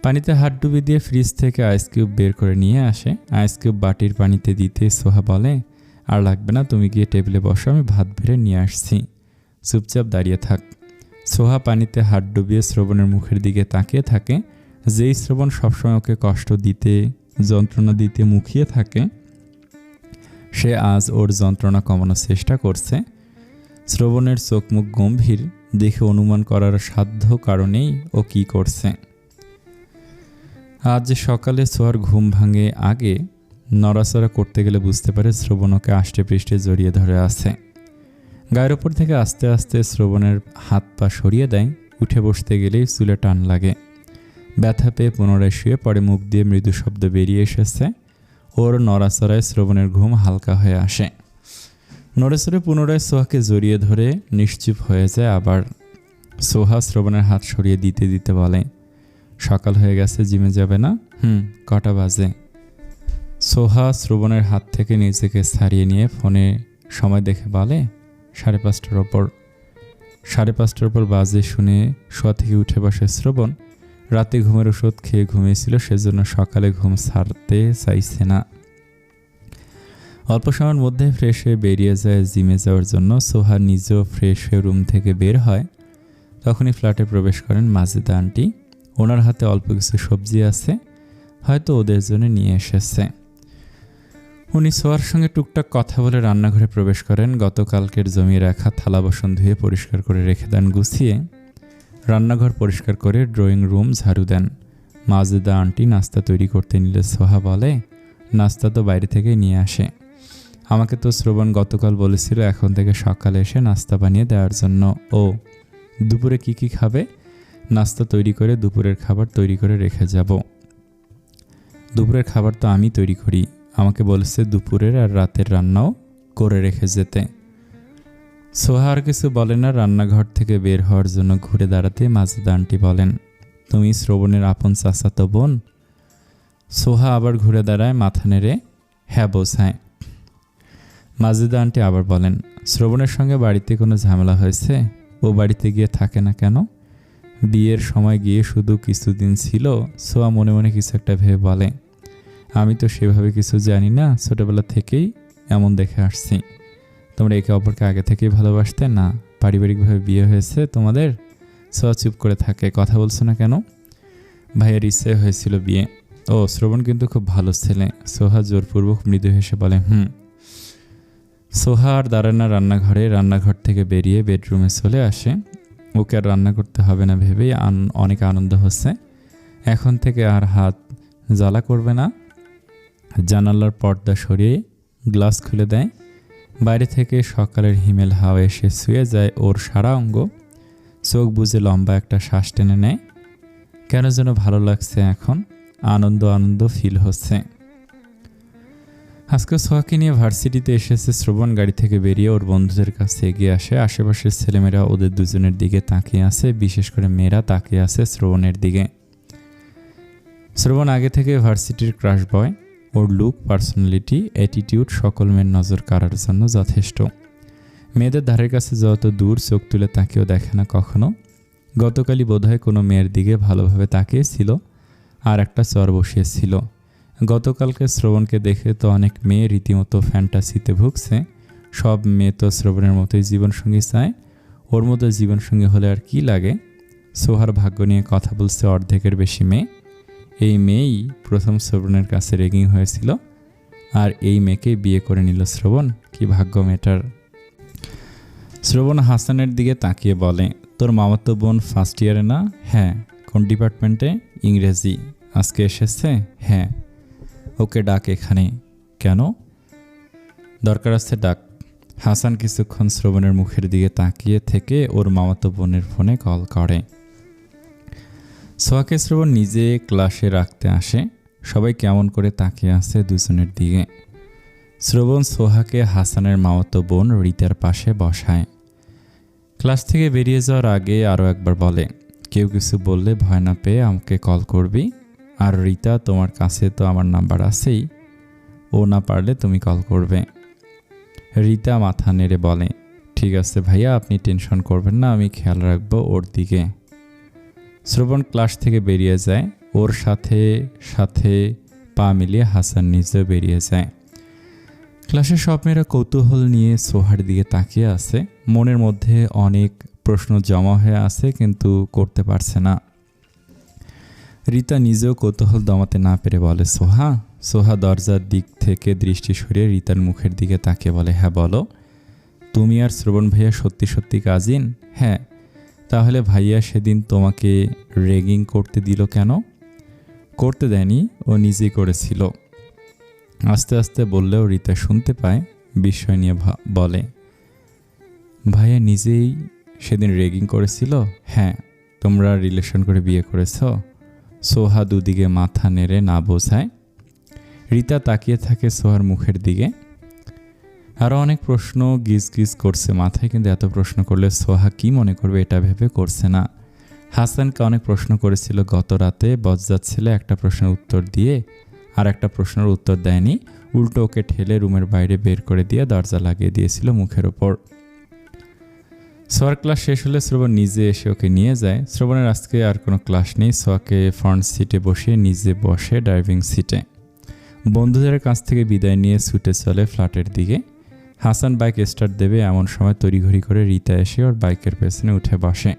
পানিতে হাত ডুবিয়ে দিয়ে ফ্রিজ থেকে আইস কিউব বের করে নিয়ে আসে। আইস কিউব বাটির পানিতে দিতে সোহা বলে, আর লাগবে না, তুমি গিয়ে টেবিলে বসো, আমি ভাত বেড়ে নিয়ে আসছি। চুপচাপ দাঁড়িয়ে থাক। সোহা পানিতে হাত ডুবিয়ে শ্রবণের মুখের দিকে তাকিয়ে থাকে। যেই শ্রবণ সবসময় ওকে কষ্ট দিতে, যন্ত্রণা দিতে মুখিয়ে থাকে, সে আজ ওর যন্ত্রণা কমানোর চেষ্টা করছে। শ্রবণের চোখ মুখ গম্ভীর দেখে অনুমান করার সাধ্য কারণেই ও কি করছে। আজ সকালে সোহার ঘুম ভাঙে আগে নড়াচড়া করতে গেলে বুঝতে পারে শ্রবণ ওকে আষ্টে পৃষ্ঠে জড়িয়ে ধরে আছে। গায়ের ওপর থেকে আস্তে আস্তে শ্রবণের হাত পা সরিয়ে দেয়। উঠে বসতে গেলেই চুলে টান লাগে। ব্যথা পেয়ে পুনরায় শুয়ে পড়ে। মুখ দিয়ে মৃদু শব্দ বেরিয়ে এসেছে। ওর নড়াচড়ায় শ্রবণের ঘুম হালকা হয়ে আসে। নড়েচড়ে পুনরায় সোহাকে জড়িয়ে ধরে নিশ্চুপ হয়ে যায়। আবার সোহা শ্রবণের হাত সরিয়ে দিতে দিতে বলে, সকাল হয়ে গেছে, জিমে যাবে না? কটা বাজে? সোহা শ্রবণের হাত থেকে নিজেকে ছাড়িয়ে নিয়ে ফোনে সময় দেখে বলে, 5:30টার ওপর। 5:30টার ওপর বাজে শুনে শোয়া থেকে উঠে বসে শ্রবণ। রাতে ঘুমের ওষুধ খেয়ে ঘুমিয়েছিল, সেজন্য সকালে ঘুম ছাড়তে চাইছে না। অল্প সময়ের মধ্যে ফ্রেশ হয়ে বেরিয়ে যায় জিমে যাওয়ার জন্য। সোহা নিজেও ফ্রেশ হয়ে রুম থেকে বের হয়। তখনই ফ্ল্যাটে প্রবেশ করেন মাজেদা আন্টি। ওনার হাতে অল্প কিছু সবজি আছে, হয়তো ওদের জন্য নিয়ে এসেছে। উনি সোহার সঙ্গে টুকটাক কথা বলে রান্নাঘরে প্রবেশ করেন। গতকালকের জমিয়ে রাখা থালা বাসন ধুয়ে পরিষ্কার করে রেখে দেন গুছিয়ে। রান্নাঘর পরিষ্কার করে ড্রয়িং রুম ঝাড়ু দেন। মাজেদা আন্টি নাস্তা তৈরি করতে নিলে সোহা বলে, নাস্তা তো বাইরে থেকে নিয়ে আসে। আমাকে তো শ্রবণ গতকাল বলেছিল এখন থেকে সকালে এসে নাস্তা বানিয়ে দেওয়ার জন্য। ও দুপুরে কি খাবে? নাস্তা তৈরি করে দুপুরের খাবার তৈরি করে রেখে যাব। দুপুরের খাবার তো আমি তৈরি করি। আমাকে বলেছে দুপুরের আর রাতের রান্নাও করে রেখে যেতে। সোহা আর কিছু বলে না। রান্নাঘর থেকে বের হওয়ার জন্য ঘুরে দাঁড়াতে মাজেদা আন্টি বলেন, তুমি শ্রবণের আপন চাচাতো বোন? সোহা আবার ঘুরে দাঁড়ায়, মাথা নেড়ে হ্যাঁ বোঝায়। মাজেদা আন্টি আবার বলেন, শ্রবণের সঙ্গে বাড়িতে কোনো ঝামেলা হয়েছে? ও বাড়িতে গিয়ে থাকে না কেন? বিয়ের সময় গিয়ে শুধু কিছুদিন ছিল। সোহা মনে মনে কিছু একটা ভেবে বলে, আমি তো সেভাবে কিছু জানি না, ছোটবেলা থেকেই এমন দেখে আসছি। তোমরা একে অপরকে আগে থেকেই ভালোবাসতে? না, পারিবারিকভাবে বিয়ে হয়েছে তোমাদের? সোহা চুপ করে থাকে। কথা বলছো না কেন? ভাইয়ের ইচ্ছে হয়েছিল বিয়ে। ও, শ্রবণ কিন্তু খুব ভালো ছেলে। সোহা জোরপূর্বক মৃদু হেসে বলে, সোহা আর দাঁড়ায় না রান্নাঘরে। রান্নাঘর থেকে বেরিয়ে বেডরুমে চলে আসে। ওকে আর রান্না করতে হবে না ভেবেই অনেক আনন্দ হচ্ছে। এখন থেকে আর হাত জ্বালা করবে না। জানালার পর্দা সরিয়ে গ্লাস খুলে দেয়। বাইরে থেকে সকালের হিমেল হাওয়া এসে শুয়ে যায় ওর সারা অঙ্গ। চোখ বুজে লম্বা একটা শ্বাস টেনে নেয়। কেন যেন ভালো লাগছে এখন, আনন্দ আনন্দ ফিল হচ্ছে। আজকে সোহাকে নিয়ে ভার্সিটিতে এসেছে শ্রবণ। গাড়ি থেকে বেরিয়ে ওর বন্ধুদের কাছে এগিয়ে আসে। আশেপাশের ছেলেমেয়েরা ওদের দুজনের দিকে তাকিয়ে আছে, বিশেষ করে মেয়েরা তাকিয়ে আছে শ্রবণের দিকে। শ্রবণ আগে থেকে ভার্সিটির ক্রাশ বয়। ওর লুক, পার্সোনালিটি, অ্যাটিটিউড সকল মেয়ের নজর কাড়ার জন্য যথেষ্ট। মেয়েদের ধারের কাছে যত দূর চোখ তুলে তাকিয়েও দেখে না কখনো। গতকালই বোধহয় কোনো মেয়ের দিকে ভালোভাবে তাকিয়েছিল আর একটা চর বসিয়েছিল। গতকালকে শ্রবণকে দেখে তো অনেক মেয়ে রীতিমতো ফ্যান্টাসিতে ভুগছে। সব মেয়ে তো শ্রবণের মতোই জীবনসঙ্গী চায়। ওর মতো জীবনসঙ্গী হলে আর কি লাগে? সোহার ভাগ্য নিয়ে কথা বলছে অর্ধেকের বেশি মেয়ে। এই মেয়েই প্রথম শ্রবণের কাছে রেগিং হয়েছিল, আর এই মেয়েকেই বিয়ে করে নিল শ্রবণ। কি ভাগ্য মেয়েটার। শ্রবণ হাসানের দিকে তাকিয়ে বলে, তোর মামাতো বোন ফার্স্ট ইয়ারে না? হ্যাঁ। কোন ডিপার্টমেন্টে? ইংরেজি। আজকে এসেছে? হ্যাঁ। ওকে ডাক এখানে। কেন? দরকার আছে, ডাক। হাসান কিছুক্ষণ শ্রবণের মুখের দিকে তাকিয়ে থেকে ওর মামাতো বোনের ফোনে কল করে। সোহাকে শ্রবণ নিজে ক্লাসে রাখতে আসে। সবাই কেমন করে তাকিয়ে আছে দুজনের দিকে। শ্রবণ সোহাকে হাসানের মামাতো বোন রিতার পাশে বসায়। ক্লাস থেকে বেরিয়ে যাওয়ার আগে আরও একবার বলে, কেউ কিছু বললে ভয় না পেয়ে আমাকে কল করবি। আর রিতা, তোমার কাছে তো আমার নাম্বার আছেই, ও না পারলে তুমি কল করবে। রিতা মাথা নেড়ে বলে, ঠিক আছে ভাইয়া, আপনি টেনশন করবেন না, আমি খেয়াল রাখবো ওর দিকে। শ্রবণ ক্লাস থেকে বেরিয়ে যায়। ওর সাথে সাথে পা মিলিয়ে হাসান নিজেও বেরিয়ে যায়। ক্লাসের সব মেয়েরা কৌতূহল নিয়ে সোহার দিকে তাকিয়ে আছে। মনের মধ্যে অনেক প্রশ্ন জমা হয়ে আছে, কিন্তু করতে পারছে না। রিতা নিজেও কৌতূহল দমাতে না পেরে বলে, সোহা। সোহা দরজার দিক থেকে দৃষ্টি সরিয়ে রিতার মুখের দিকে তাকিয়ে বলে, হ্যাঁ বলো। তুমি আর শ্রবণ ভাইয়া সত্যি সত্যি কাজিন? হ্যাঁ। তাহলে ভাইয়া সেদিন তোমাকে রেগিং করতে দিল কেন? করতে দেয়নি, ও নিজেই করেছিল। আস্তে আস্তে বললেও রিতা শুনতে পায়। বিস্ময় নিয়ে বলে, ভাইয়া নিজেই সেদিন রেগিং করেছিল? হ্যাঁ। তোমরা রিলেশন করে বিয়ে করেছ? সোহা দুদিকে মাথা নেড়ে না বোঝায়। রিতা তাকিয়ে থাকে সোহার মুখের দিকে। আরও অনেক প্রশ্ন গিজ করছে মাথায়, কিন্তু এত প্রশ্ন করলে সোহা কি মনে করবে এটা ভেবে করছে না। হাসানকে অনেক প্রশ্ন করেছিল গত রাতে। বজ্জাত ছেলে একটা প্রশ্নের উত্তর দিয়ে আর একটা প্রশ্নের উত্তর দেয়নি, উল্টো ওকে ঠেলে রুমের বাইরে বের করে দিয়ে দরজা লাগিয়ে দিয়েছিল মুখের ওপর। সোহার ক্লাস শেষ হলে শ্রবণ নিজে এসে ওকে নিয়ে যায়। শ্রবণের আজকে আর কোনো ক্লাস নেই। সোহাকে ফ্রন্ট সিটে বসিয়ে নিজে বসে ড্রাইভিং সিটে। বন্ধুদের কাছ থেকে বিদায় নিয়ে ছুটে চলে ফ্ল্যাটের দিকে। হাসান বাইক স্টার্ট দেবে এমন সময় তড়িঘড়ি করে রিতা এসে ওর বাইকের পেছনে উঠে বসে।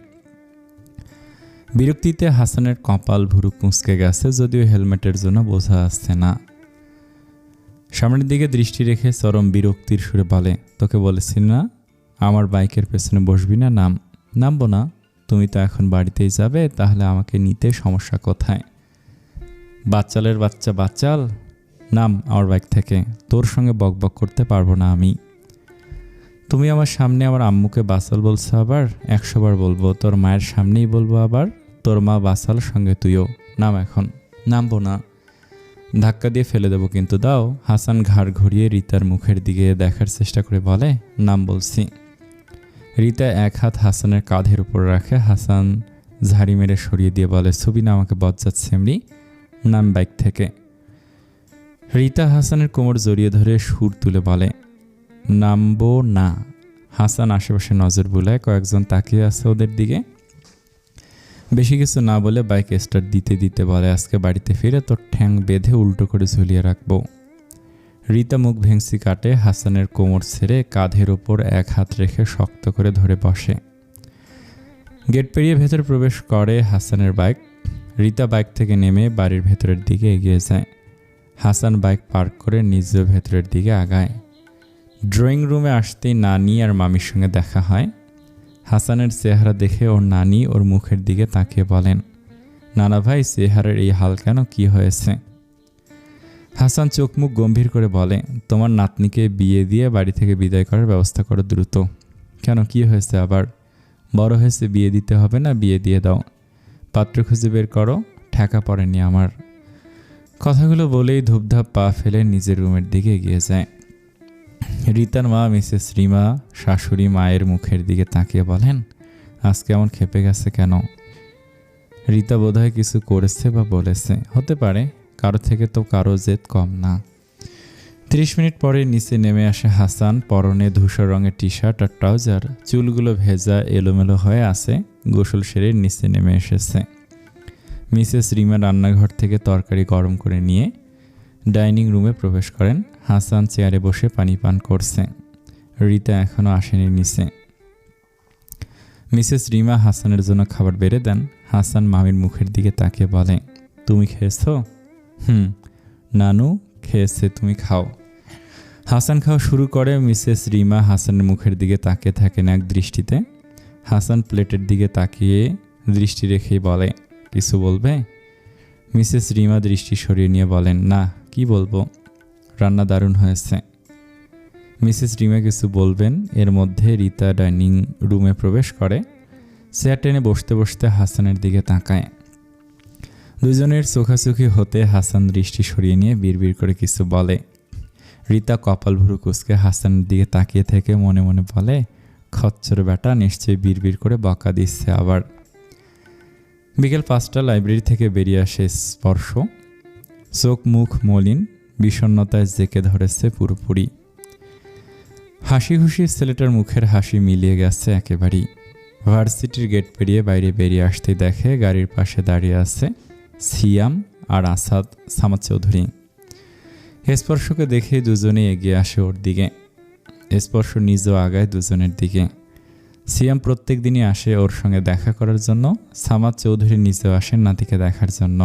বিরক্তিতে হাসানের কপাল ভুরু কুঁচকে গেছে, যদিও হেলমেটের জন্য বোঝা আসছে না। সামনের দিকে দৃষ্টি রেখে চরম বিরক্তির সুরে বলে, তোকে বলেছি না আমার বাইকের পেছনে বসবি না? নামবো না। তুমি তো এখন বাড়িতেই যাবে, তাহলে আমাকে নিতে সমস্যা কোথায়? বাচ্চালের বাচ্চাল, নাম আমার বাইক থেকে। তোর সঙ্গে বকবক করতে পারবো না আমি। তুমি আমার সামনে আমার আম্মুকে বাচাল বলছো, আবার 100 বার বলবো। তোর মায়ের সামনেই বলবো আবার, তোর মা বাচাল, সঙ্গে তুইও। নাম এখন। নামবো না। ধাক্কা দিয়ে ফেলে দেবো কিন্তু দাও। হাসান ঘাড় ঘুরিয়ে রিতার মুখের দিকে দেখার চেষ্টা করে বলে, নাম বলছি। রিতা এক হাত হাসানের কাঁধের উপর রাখে। হাসান ঝাড়ি মেরে সরিয়ে দিয়ে বলে, ছবি না আমাকে বজ্জাত সেমরি, নাম বাইক থেকে। রিতা হাসানের কোমর জড়িয়ে ধরে সুর তুলে বলে, নামবো না। হাসান আশেপাশে নজর বুলায়, কয়েকজন তাকিয়ে আছে ওদের দিকে। বেশি কিছু না বলে বাইক স্টার্ট দিতে দিতে বলে, আজকে বাড়িতে ফিরে তোর ঠ্যাং বেঁধে উল্টো করে ঝুলিয়ে রাখবো। রিতা মুখ ভেংসি কাটে, হাসানের কোমর ছেড়ে কাঁধের ওপর এক হাত রেখে শক্ত করে ধরে বসে। গেট পেরিয়ে ভেতরে প্রবেশ করে হাসানের বাইক। রিতা বাইক থেকে নেমে বাড়ির ভেতরের দিকে এগিয়ে যায়। হাসান বাইক পার্ক করে নিজেও ভেতরের দিকে আগায়। ড্রয়িং রুমে আসতেই নানি আর মামির সঙ্গে দেখা হয়। হাসানের চেহারা দেখে ওর নানি ওর মুখের দিকে তাকিয়ে বলেন, নানা ভাই, চেহারার এই হাল কেন, কি হয়েছে? হাসান চোখ মুখ গম্ভীর করে বলে, তোমার নাতনিকে বিয়ে দিয়ে বাড়ি থেকে বিদায় করার ব্যবস্থা করো দ্রুত। কেন, কি হয়েছে আবার? বড় হয়েছে, বিয়ে দিতে হবে না, বিয়ে দিয়ে দাও। পাত্র খুঁজে বের করো, ঠেকা পড়েনি আমার। কথাগুলো বলেই ধূপধাপ পা ফেলে নিজের রুমের দিকে এগিয়ে যায়। রিতার মা মিসেস রিমা শাশুড়ি মায়ের মুখের দিকে তাকিয়ে বলেন, আজকে এমন ক্ষেপে গেছে কেন? রিতা বোধহয় কিছু করেছে বা বলেছে, হতে পারে, কারো থেকে তো কারো জেদ কম না। 30 মিনিট পরে নিচে নেমে আসে হাসান, পরনে ধূসর রঙের টি শার্ট আর ট্রাউজার, চুলগুলো ভেজা এলোমেলো হয়ে আছে। গোসল সেরে নিচে নেমে এসেছে। মিসেস রিমা রান্নাঘর থেকে তরকারি গরম করে নিয়ে ডাইনিং রুমে প্রবেশ করেন। হাসান চেয়ারে বসে পানি পান করছে। রিতা এখনও আসেনি নিচে। মিসেস রিমা হাসানের জন্য খাবার বেড়ে দেন। হাসান মামির মুখের দিকে তাকিয়ে বলে, তুমি খেয়েছো? নানু খেয়েছে, তুমি খাও। হাসান খাওয়া শুরু করে। মিসেস রিমা হাসানের মুখের দিকে তাকিয়ে থাকেন এক দৃষ্টিতে। হাসান প্লেটের দিকে তাকিয়ে দৃষ্টি রেখেই বলে, কিছু বলবে? মিসেস রিমা দৃষ্টি সরিয়ে নিয়ে বলেন, না, কি বলবো, রান্না দারুণ হয়েছে। মিসেস রিমা কিছু বলবেন, এর মধ্যে রিতা ডাইনিং রুমে প্রবেশ করে। চেয়ার টেনে বসতে বসতে হাসানের দিকে তাকায়। দুজনের চোখাচোখি হতে হাসান দৃষ্টি সরিয়ে নিয়ে বিড়বিড় করে কিছু বলে। রিতা কপাল ভুরু কুঁচকে হাসানের দিকে তাকিয়ে থেকে মনে মনে বলে, খচ্চর বেটা, নিশ্চয়ই বিড়বিড় করে বকা দিচ্ছে আবার। বিকেল 5টা লাইব্রেরি থেকে বেরিয়ে আসে স্পর্শ। চোখ মুখ মলিন, বিষণ্ণতায় জেঁকে ধরেছে পুরোপুরি। হাসি খুশি ছেলেটার মুখের হাসি মিলিয়ে গেছে একেবারেই। ভার্সিটির গেট পেরিয়ে বাইরে বেরিয়ে আসতেই দেখে গাড়ির পাশে দাঁড়িয়ে আছে সিয়াম আর সামাদ চৌধুরী। স্পর্শকে দেখে দুজনেই এগিয়ে আসে ওর দিকে। স্পর্শ নিজেও আগায় দুজনের দিকে। সিয়াম প্রত্যেক দিনই আসে ওর সঙ্গে দেখা করার জন্য। সামাদ চৌধুরী নিজেও আসেন নাতিকে দেখার জন্য।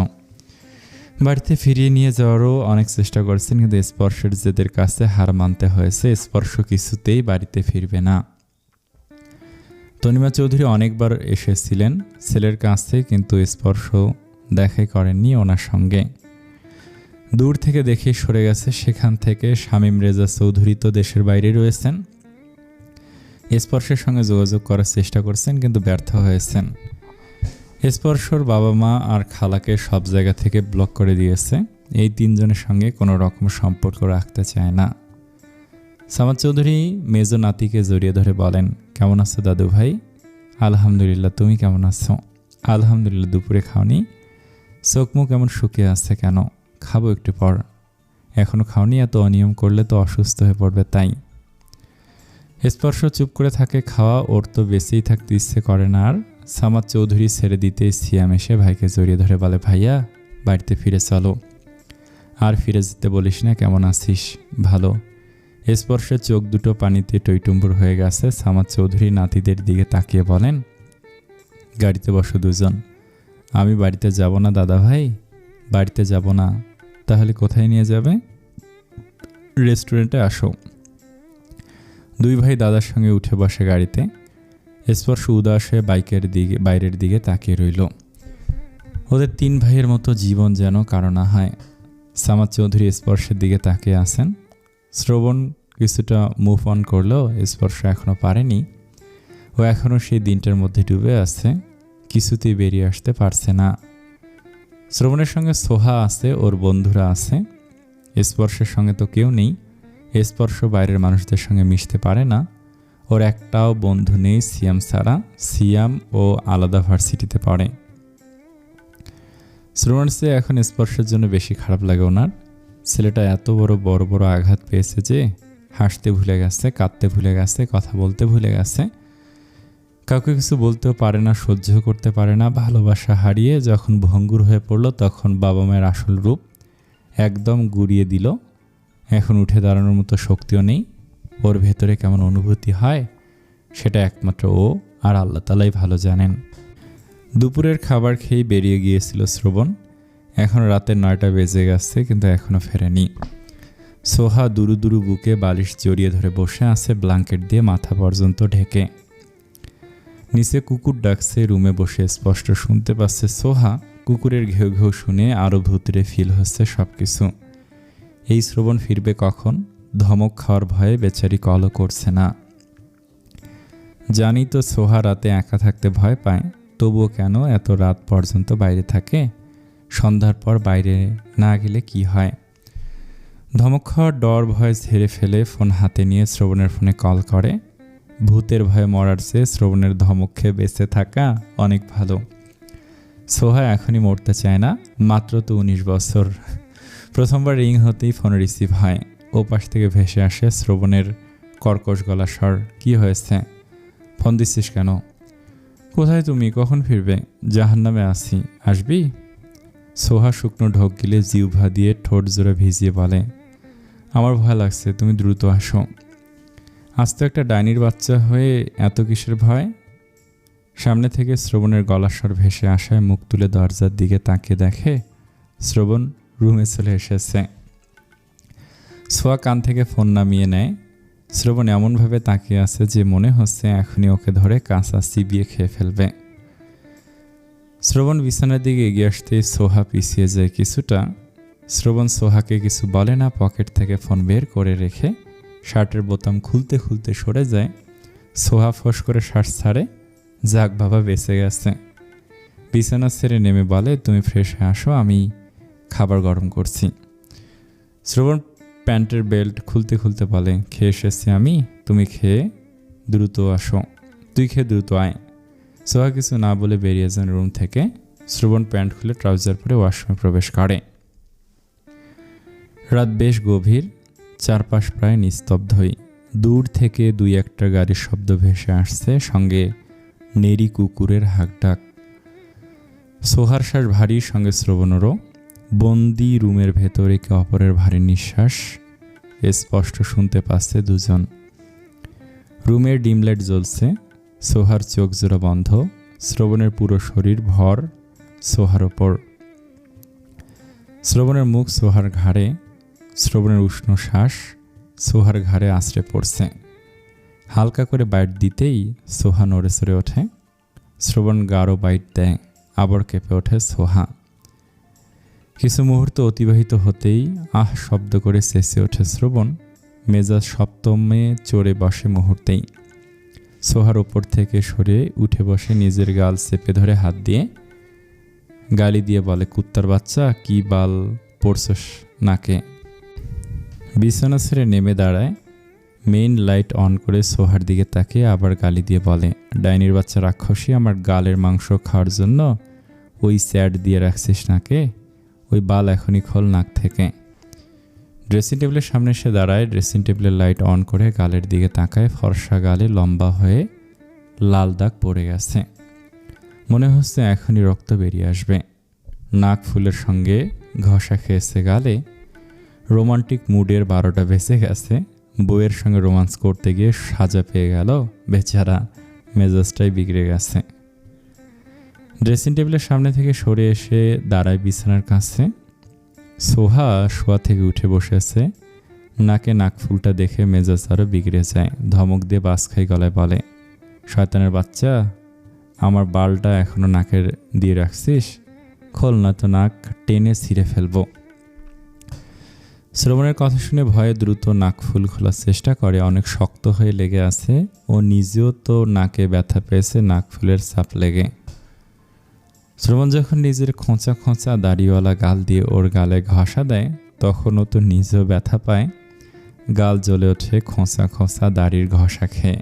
বাড়িতে ফিরিয়ে নিয়ে যাওয়ারও অনেক চেষ্টা করছেন, কিন্তু স্পর্শের জেদের কাছে হার মানতে হয়েছে। স্পর্শ কিছুতেই বাড়িতে ফিরবে না। তনিমা চৌধুরী অনেকবার এসেছিলেন ছেলের কাছে, কিন্তু স্পর্শ দেখাই করেননি ওনার সঙ্গে। দূর থেকে দেখে সরে গেছে। সেখান থেকে শামীম রেজা চৌধুরী তো দেশের বাইরে রয়েছেন। স্পর্শের সঙ্গে যোগাযোগ করার চেষ্টা করছেন, কিন্তু ব্যর্থ হয়েছেন। স্পর্শর বাবা মা আর খালাকে সব জায়গা থেকে ব্লক করে দিয়েছে। এই তিনজনের সঙ্গে কোনো রকম সম্পর্ক রাখতে চায় না। সামাদ চৌধুরী মেজ নাতিকে জড়িয়ে ধরে বলেন, কেমন আছো দাদু ভাই? আলহামদুলিল্লাহ, তুমি কেমন আছো? আলহামদুলিল্লাহ। দুপুরে খাওনি? চোখ মুখ এমন শুকিয়ে আসছে কেন? খাবো একটু পর। এখনও খাওনি? এত অনিয়ম করলে তো অসুস্থ হয়ে পড়বে তাই। স্পর্শ চুপ করে থাকে। খাওয়া ওর তো বেঁচেই থাকতে ইচ্ছে করে না আর। সামাদ চৌধুরী ছেড়ে দিতে সিয়াম এসে ভাইকে জড়িয়ে ধরে বলে, ভাইয়া বাড়িতে ফিরে চলো। আর ফিরে যেতে বলিস না, কেমন আছিস? ভালো। স্পর্শের চোখ দুটো পানিতে টইটুম্বুর হয়ে গেছে। সামাদ চৌধুরী নাতিদের দিকে তাকিয়ে বলেন, গাড়িতে বসো দুজন। আমি বাড়িতে যাব না দাদা ভাই, বাড়িতে যাব না। তাহলে কোথায় নিয়ে যাবে? রেস্টুরেন্টে আসো। দুই ভাই দাদার সঙ্গে উঠে বসে গাড়িতে। স্পর্শ উদাস হয়ে বাইরের দিকে তাকিয়ে রইল। ওদের 3 ভাইয়ের মতো জীবন যেন কারো না হয়। সামাদ চৌধুরী স্পর্শের দিকে তাকিয়ে আছেন। শ্রবণ কিছুটা মুভ অন করলেও স্পর্শ এখনও পারেনি। ও এখনও সেই দিনটার মধ্যে ডুবে আছে, কিছুতেই বেরিয়ে আসতে পারছে না। শ্রবণের সঙ্গে সোহা আছে, ওর বন্ধুরা আছে। স্পর্শের সঙ্গে তো কেউ নেই। স্পর্শ বাইরের মানুষদের সঙ্গে মিশতে পারে না। ওর একটাও বন্ধু নেই সিয়াম ছাড়া। সিয়াম ও আলাদা ভার্সিটিতে পড়ে। শ্রবণ সে এখন স্পর্শের জন্য বেশি খারাপ লাগে ওনার। ছেলেটা এত বড় বড় বড় আঘাত পেয়েছে যে হাসতে ভুলে গেছে, কাঁদতে ভুলে গেছে, কথা বলতে ভুলে গেছে। কাউকে কিছু বলতেও পারে না, সহ্য করতে পারে না। ভালোবাসা হারিয়ে যখন ভঙ্গুর হয়ে পড়ল, তখন বাবা মায়ের আসল রূপ একদম গুড়িয়ে দিল। এখন উঠে দাঁড়ানোর মতো শক্তিও নেই। ওর ভেতরে কেমন অনুভূতি হয় সেটা একমাত্র ও আর আল্লাহ তাআলাই ভালো জানেন। দুপুরের খাবার খেয়েই বেরিয়ে গিয়েছিল শ্রবণ। এখন রাতের 9টা বেজে গেছে, কিন্তু এখনও ফেরেনি। সোহা দুরু দুরু বুকে বালিশ জড়িয়ে ধরে বসে আছে, ব্ল্যাঙ্কেট দিয়ে মাথা পর্যন্ত ঢেকে। নিচে কুকুর ডাকছে, রুমে বসে স্পষ্ট শুনতে পাচ্ছে সোহা। কুকুরের ঘেউ ঘেউ শুনে আরও ভুতুরে ফিল হচ্ছে সব কিছু। এই শ্রবণ ফিরবে কখন? ধমক খাওয়ার ভয়ে বেচারি কলও করছে না। জানি তো সোহা রাতে একা থাকতে ভয় পায়, তবুও কেন এত রাত পর্যন্ত বাইরে থাকে? সন্ধ্যার পর বাইরে না গেলে কি হয়? ধমক খাওয়ার ডর ভয় ঝেড়ে ফেলে ফোন হাতে নিয়ে শ্রবণের ফোনে কল করে। ভূতের ভয়ে মরার চেয়ে শ্রবণের ধমক খেয়ে বেঁচে থাকা অনেক ভালো। সোহা এখনই মরতে চায় না, মাত্র তো 19 বছর। প্রথমবার রিং হতেই ফোন রিসিভ হয়। ও পাশ থেকে ভেসে আসে শ্রবণের কর্কশ গলা স্বর। কি হয়েছে? ফোন দিচ্ছিস কেন? কোথায় তুমি? কখন ফিরবে? জাহান্নামে আছি, আসবি? সোহা শুকনো ঢোক গিলে জিহ্বা দিয়ে ঠোঁট জোড়া ভিজিয়ে বলে, আমার ভয় লাগছে, তুমি দ্রুত আসো। আজ তো একটা ডাইনির বাচ্চা হয়ে এত কিসের ভয়? সামনে থেকে শ্রবণের গলার স্বর ভেসে আসায় মুখ তুলে দরজার দিকে তাকিয়ে দেখে শ্রবণ রুমে চলে এসেছে। সোহা কান থেকে ফোন নামিয়ে নেয়। শ্রবণ এমনভাবে তাকিয়ে আছে যে মনে হচ্ছে এখনই ওকে ধরে কাঁচা চিবিয়ে খেয়ে ফেলবে। শ্রবণ বিছানার দিকে এগিয়ে আসতেই সোহা পিছিয়ে যায় কিছুটা। শ্রবণ সোহাকে কিছু বলে না, পকেট থেকে ফোন বের করে রেখে শার্টের বোতাম খুলতে খুলতে সরে যায়। সোহা ফোঁস করে শ্বাস ছাড়ে। যাক বাবা, বেঁচে গেছে। বিছানা ছেড়ে নেমে বলে, তুমি ফ্রেশ হয়ে আসো, আমি খাবার গরম করছি। শ্রবণ প্যান্টের বেল্ট খুলতে খুলতে বলে, খেয়ে এসেছি আমি, তুমি খেয়ে দ্রুত আসো, তুই খেয়ে দ্রুত আয়। সোহা কিছু না বলে বেরিয়ে যান রুম থেকে। শ্রবণ প্যান্ট খুলে ট্রাউজার পরে ওয়াশরুমে প্রবেশ করে। রাত বেশ গভীর, চারপাশ প্রায় নিস্তব্ধই। দূর থেকে 2-1টা গাড়ির শব্দ ভেসে আসছে, সঙ্গে নেড়ি কুকুরের হাঁকডাক। সোহার শ্বাস ভারী, সঙ্গে শ্রবণেরও। বন্দি রুমের ভেতর একে অপরের ভারী নিঃশ্বাস স্পষ্ট শুনতে পাচ্ছে দুজন। রুমের ডিম লাইট জ্বলছে। সোহার চোখ জোড়া বন্ধ। শ্রবণের পুরো শরীর ভর সোহার ওপর। শ্রবণের মুখ সোহার ঘাড়ে। শ্রবণের উষ্ণ শ্বাস সোহার ঘাড়ে আছড়ে পড়ছে। হালকা করে বাইট দিতেই সোহা নড়ে চড়ে ওঠে। শ্রবণ গাঢ় বাইট দেয়, আবার কেঁপে ওঠে সোহা। কিছু মুহূর্ত অতিবাহিত হতেই আহ শব্দ করে চেঁচিয়ে ওঠে শ্রবণ। মেজাজ সপ্তমে চড়ে বসে মুহূর্তেই। সোহার ওপর থেকে সরে উঠে বসে নিজের গাল চেপে ধরে হাত দিয়ে গালি দিয়ে বলে, কুত্তার বাচ্চা, কি বাল পড়ছস নাকে? বিছানা ছেড়ে নেমে দাঁড়ায়। মেইন লাইট অন করে সোহার দিকে তাকিয়ে আবার গালি দিয়ে বলে, ডাইনির বাচ্চা রাক্ষসী, আমার গালের মাংস খাওয়ার জন্য ওই স্যাড দিয়ে রাখছিস নাকে? ওই বাল এখনই খোল নাক থেকে। ড্রেসিং টেবিলের সামনে এসে দাঁড়ায়। ড্রেসিং টেবিলের লাইট অন করে গালের দিকে তাকায়। ফর্সা গালে লম্বা হয়ে লাল দাগ পড়ে গেছে। মনে হচ্ছে এখনই রক্ত বেরিয়ে আসবে। নাক ফুলের সঙ্গে ঘষা খেয়েছে গালে। রোমান্টিক মুডের 12টা বেঁচে গেছে। বউয়ের সঙ্গে রোমান্স করতে গিয়ে সাজা পেয়ে গেল বেচারা, মেজাজটাই বিগড়ে গেছে। ড্রেসিং টেবিলের সামনে থেকে সরে এসে দাঁড়ায় বিছানার কাছে। সোহা শোয়া থেকে উঠে বসেছে। নাকে নাক ফুলটা দেখে মেজাজ আরও বিগড়ে যায়। ধমক দিয়ে বাস খাই গলায় বলে, শয়তানের বাচ্চা, আমার বালটা এখনো নাকের দিয়ে রাখছিস? খোল না তো নাক টেনে ছিঁড়ে ফেলবো। শ্রবণের কথা শুনে ভয়ে দ্রুত নাক ফুল খোলার চেষ্টা করে। অনেক শক্ত হয়ে লেগে আছে। ও নিজেও তো নাকে ব্যথা পেয়েছে নাক ফুলের চাপ লেগে। শ্রবণ যখন নিজের খোঁচা খোঁচা দাড়িওয়ালা গাল দিয়ে ওর গালে ঘষা দেয় তখন ও তো নিজেও ব্যথা পায়। গাল জ্বলে ওঠে খোঁচা খোঁচা দাড়ির ঘষা খেয়ে।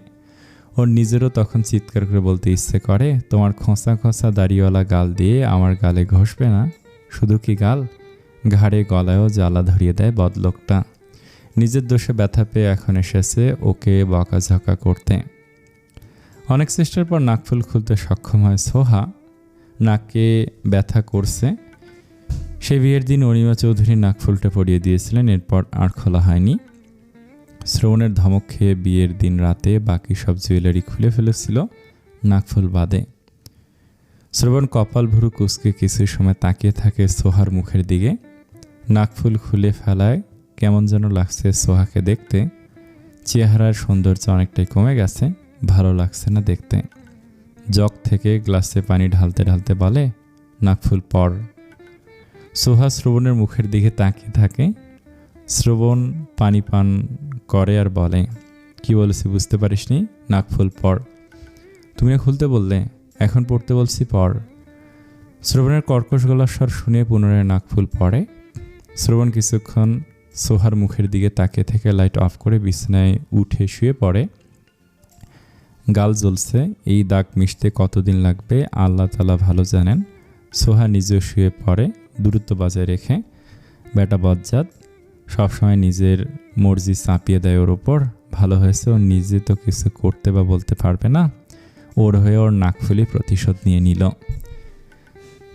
ওর নিজেরও তখন চিৎকার করে বলতে ইচ্ছে করে, তোমার খোঁচা খোঁচা দাড়িওয়ালা গাল দিয়ে আমার গালে ঘষবে না? শুধু কি গাল, ঘাড়ে গলায়ও জ্বালা ধরিয়ে দেয় বদলোকটা। নিজের দোষে ব্যথা পেয়ে এখন এসেছে ওকে বকাঝকা করতে। অনেক চেষ্টার পর নাকফুল খুলতে সক্ষম হয় সোহা। নাকে ব্যথা করছে। সে বিয়ের দিন অনিমা চৌধুরী নাকফুলটা পরিয়ে দিয়েছিলেন, এরপর আর খোলা হয়নি। শ্রবণের ধমক খেয়ে বিয়ের দিন রাতে বাকি সব জুয়েলারি খুলে ফেলেছিল, নাকফুল বাদে। শ্রবণ কপাল ভুরু কুঁচকে কিছু সময় তাকিয়ে থাকে সোহার মুখের দিকে। নাকফুল খুলে ফেলায় কেমন যেন লাগছে সোহাকে দেখতে। চেহারার সৌন্দর্য অনেকটাই কমে গেছে, ভালো লাগছে না দেখতে। জগ থেকে গ্লাসে পানি ঢালতে ঢালতে বলে, নাকফুল পর। সোহা শ্রবণের মুখের দিকে তাকিয়ে থাকে। শ্রবণ পানি পান করে আর বলে, কি বলেছি বুঝতে পারিসনি? নাকফুল পর। তুমি না খুলতে বললে, এখন পড়তে বলছি পর। শ্রবণের কর্কশ গলার স্বর শুনে পুনরায় নাকফুল পড়ে। শ্রবণ কিছুক্ষণ সোহার মুখের দিকে তাকিয়ে থেকে লাইট অফ করে বিছানায় উঠে শুয়ে পড়ে। গাল জ্বলছে, এই দাগ মিশতে কতদিন লাগবে আল্লাহ তাআলা ভালো জানেন। সোহা নিজেও শুয়ে পড়ে দূরত্ব বজায় রেখে। বেটা বজ্জাত, সবসময় নিজের মর্জি চাপিয়ে দেয় ওর ওপর। ভালো হয়েছে ও নিজে তো কিছু করতে বা বলতে পারবে না, ওর হয়ে ওর নাকফুলি প্রতিশোধ নিয়ে নিল।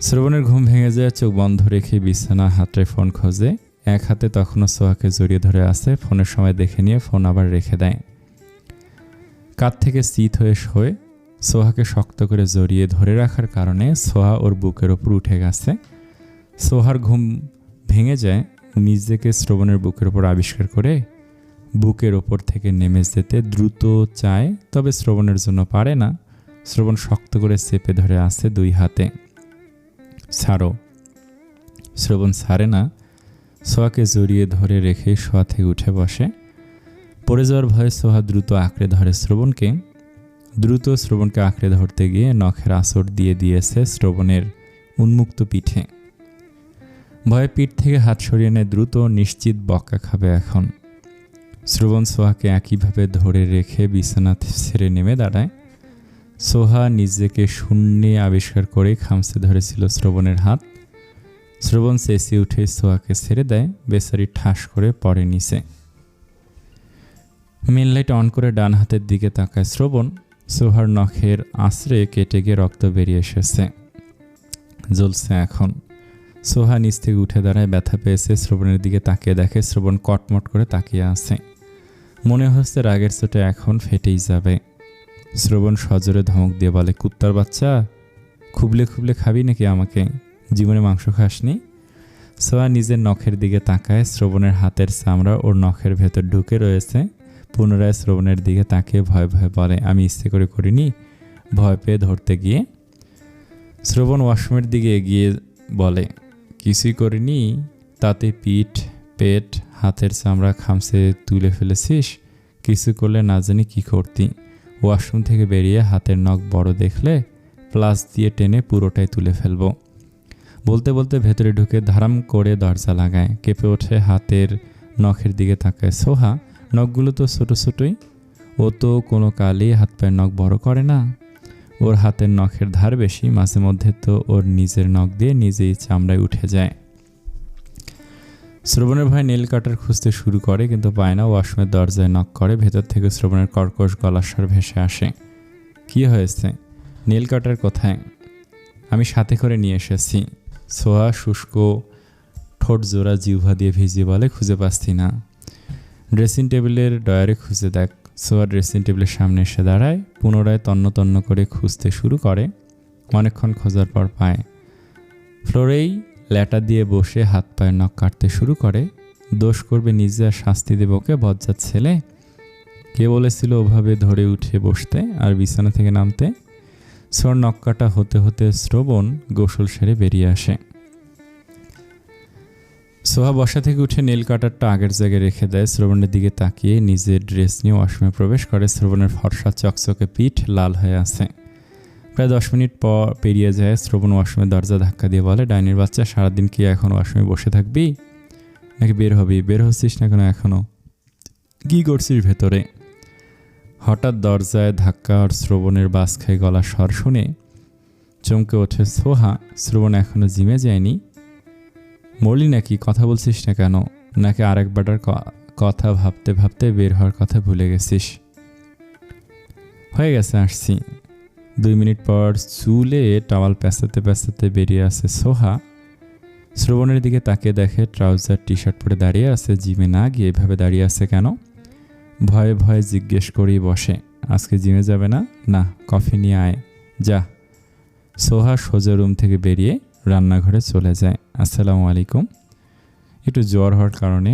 শ্রবণের ঘুম ভেঙে যায়, চোখ বন্ধ রেখে বিছানা হাতে ফোন খোঁজে। এক হাতে তখনও সোহাকে জড়িয়ে ধরে আছে, ফোনের সময় দেখে নিয়ে ফোন আবার রেখে দেয়। কাঁধ থেকে চিত হয়ে শোয়। সোহাকে শক্ত করে জড়িয়ে ধরে রাখার কারণে সোহা ওর বুকের ওপর উঠে গেছে। সোহার ঘুম ভেঙে যায়, নিজেকে শ্রবণের বুকের ওপর আবিষ্কার করে বুকের ওপর থেকে নেমে যেতে দ্রুত চায়, তবে শ্রবণের জন্য পারে না। শ্রবণ শক্ত করে চেপে ধরে আছে দুই হাতে। ছাড়ো। শ্রবণ ছাড়ে না। সোহাকে জড়িয়ে ধরে রেখে শোয়া থেকে উঠে বসে। পড়ে যাওয়ার ভয়ে সোহা দ্রুত আঁকড়ে ধরে শ্রবণকে। শ্রবণকে আঁকড়ে ধরতে গিয়ে নখের আঁচড় দিয়ে দিয়েছে শ্রবণের উন্মুক্ত পিঠে। ভয়ে পিঠ থেকে হাত সরিয়ে নেয় দ্রুত, নিশ্চিত বকা খাবে এখন। শ্রবণ সোহাকে একইভাবে ধরে রেখে বিছানা ছেড়ে নেমে দাঁড়ায়। সোহা নিজেকে শূন্যে আবিষ্কার করে খামচে ধরেছিল শ্রবণের হাত। শ্রবণ চেঁচিয়ে উঠে সোহাকে ছেড়ে দেয়, বেচারি ঠাস করে পড়ে নিচে। মেন লাইট অন করে ডান হাতের দিকে তাকায় শ্রবণ। সোহার নখের আঁচড়ে কেটে গিয়ে রক্ত বেরিয়ে এসেছে, জ্বলছে এখন। সোহা নিচ থেকে উঠে দাঁড়ায়, ব্যথা পেয়েছে। শ্রবণের দিকে তাকিয়ে দেখে শ্রবণ কটমট করে তাকিয়ে আছে। মনে হচ্ছে রাগের চোটে এখন ফেটেই যাবে। শ্রবণ সজোরে ধমক দিয়ে বলে, কুত্তার বাচ্চা, খুবলে খুবলে খাবি নাকি আমাকে? জীবনে মাংস খাসনি? সোহা নিজের নখের দিকে তাকায়। শ্রবণের হাতের চামড়া ওর নখের ভেতর ঢুকে রয়েছে। পুনরায় শ্রবণের দিকে তাকিয়ে ভয়ে ভয়ে বলে, আমি ইচ্ছে করে করিনি, ভয় পেয়ে ধরতে গিয়ে। শ্রবণ ওয়াশরুমের দিকে এগিয়ে বলে, কিছুই করিনি, তাতে পিঠ, পেট, হাতের চামড়া খামচে তুলে ফেলেছিস। কিছু করলে না জানি কি করতি। ওয়াশরুম থেকে বেরিয়ে হাতের নখ বড় দেখলে প্লাস দিয়ে টেনে পুরোটাই তুলে ফেলবো। বলতে বলতে ভেতরে ঢুকে ধারাম করে দরজা লাগায়। কেঁপে ওঠে, হাতের নখের দিকে তাকায় সোহা। নখগুলো তো ছোটো ছোটোই, ও তো কোনো কালই হাত পায়ের নখ বড় করে না। ওর হাতের নখের ধার বেশি, মাঝে মধ্যে তো ওর নিজের নখ দিয়ে নিজেই চামড়ায় উঠে যায়। শ্রবণের ভয় নেল কাটার খুঁজতে শুরু করে, কিন্তু পায় না। ওয়াশরুমের দরজায় নক করে। ভেতর থেকে শ্রবণের কর্কশ গলার স্বর ভেসে আসে, কি হয়েছে? নেল কাটার কোথায়? আমি সাথে করে নিয়ে এসেছি। সোহা শুষ্ক ঠোঁট জোড়া জিহ্বা দিয়ে ভিজিয়ে বলে, খুঁজে পাচ্ছি না। ড্রেসিং টেবিলের ডয়ারে খুঁজে দেখ। সোহা ড্রেসিং টেবিলের সামনে এসে দাঁড়ায়। পুনরায় তন্ন তন্ন করে খুঁজতে শুরু করে। অনেকক্ষণ খোঁজার পর পায়। ফ্লোরেই ল্যাটা দিয়ে বসে হাত পায়ের নখ কাটতে শুরু করে। দোষ করবে নিজে আর শাস্তি দেবে ওকে, বজ্জাত ছেলে। কে বলেছিল ওভাবে ধরে উঠে বসতে আর বিছানা থেকে নামতে? সোর নখ কাটা হতে হতে শ্রবণ গোসল সেরে বেরিয়ে আসে। সোহা বসা থেকে উঠে নেল কাটারটা আগের জায়গায় রেখে দেয়। শ্রবণের দিকে তাকিয়ে নিজের ড্রেস নিয়ে ওয়াশরুমে প্রবেশ করে। শ্রবণের ফর্সা চকচকে পিঠ লাল হয়ে আছে। প্রায় 10 মিনিট পর পেরিয়ে যায়। শ্রবণ ওয়াশরুমের দরজা ধাক্কা দিয়ে বলে, ডাইনির বাচ্চা, সারাদিন কি এখন ওয়াশরুমে বসে থাকবি নাকি বের হবি? বের হচ্ছিস না কেন এখনও? কী করছিস ভেতরে? হঠাৎ দরজায় ধাক্কা আর শ্রবণের বাস খায় গলা স্বর শুনে চমকে ওঠে সোহা। শ্রবণ এখনও জিমে যায়নি? মরলি নাকি? কথা বলছিস না কেন? নাকি আরেকবারটার কথা ভাবতে ভাবতে বের হওয়ার কথা ভুলে গেছিস? হয়ে গেছে, আসছি। 2 মিনিট পর চুলে টাওয়াল পেঁচাতে পেঁচাতে বেরিয়ে আসে সোহা। শ্রবণের দিকে তাকিয়ে দেখে ট্রাউজার টি শার্ট পরে দাঁড়িয়ে আছে। জিমে না গিয়ে এভাবে দাঁড়িয়ে আছে কেন? ভয়ে ভয়ে জিজ্ঞেস করেই বসে, আজকে জিমে যাবে না? না, কফি নিয়ে আয় যা। সোহা সোজা রুম থেকে বেরিয়ে রান্নাঘরে চলে যায়। আসসালামু আলাইকুম। একটু জ্বর হওয়ার কারণে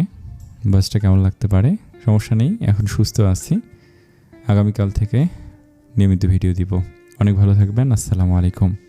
বাসটা কেমন লাগতে পারে, সমস্যা নেই, এখন সুস্থ আছি। আগামীকাল থেকে নিয়মিত ভিডিও দিব। অনেক ভালো থাকবেন। আসসালামু আলাইকুম।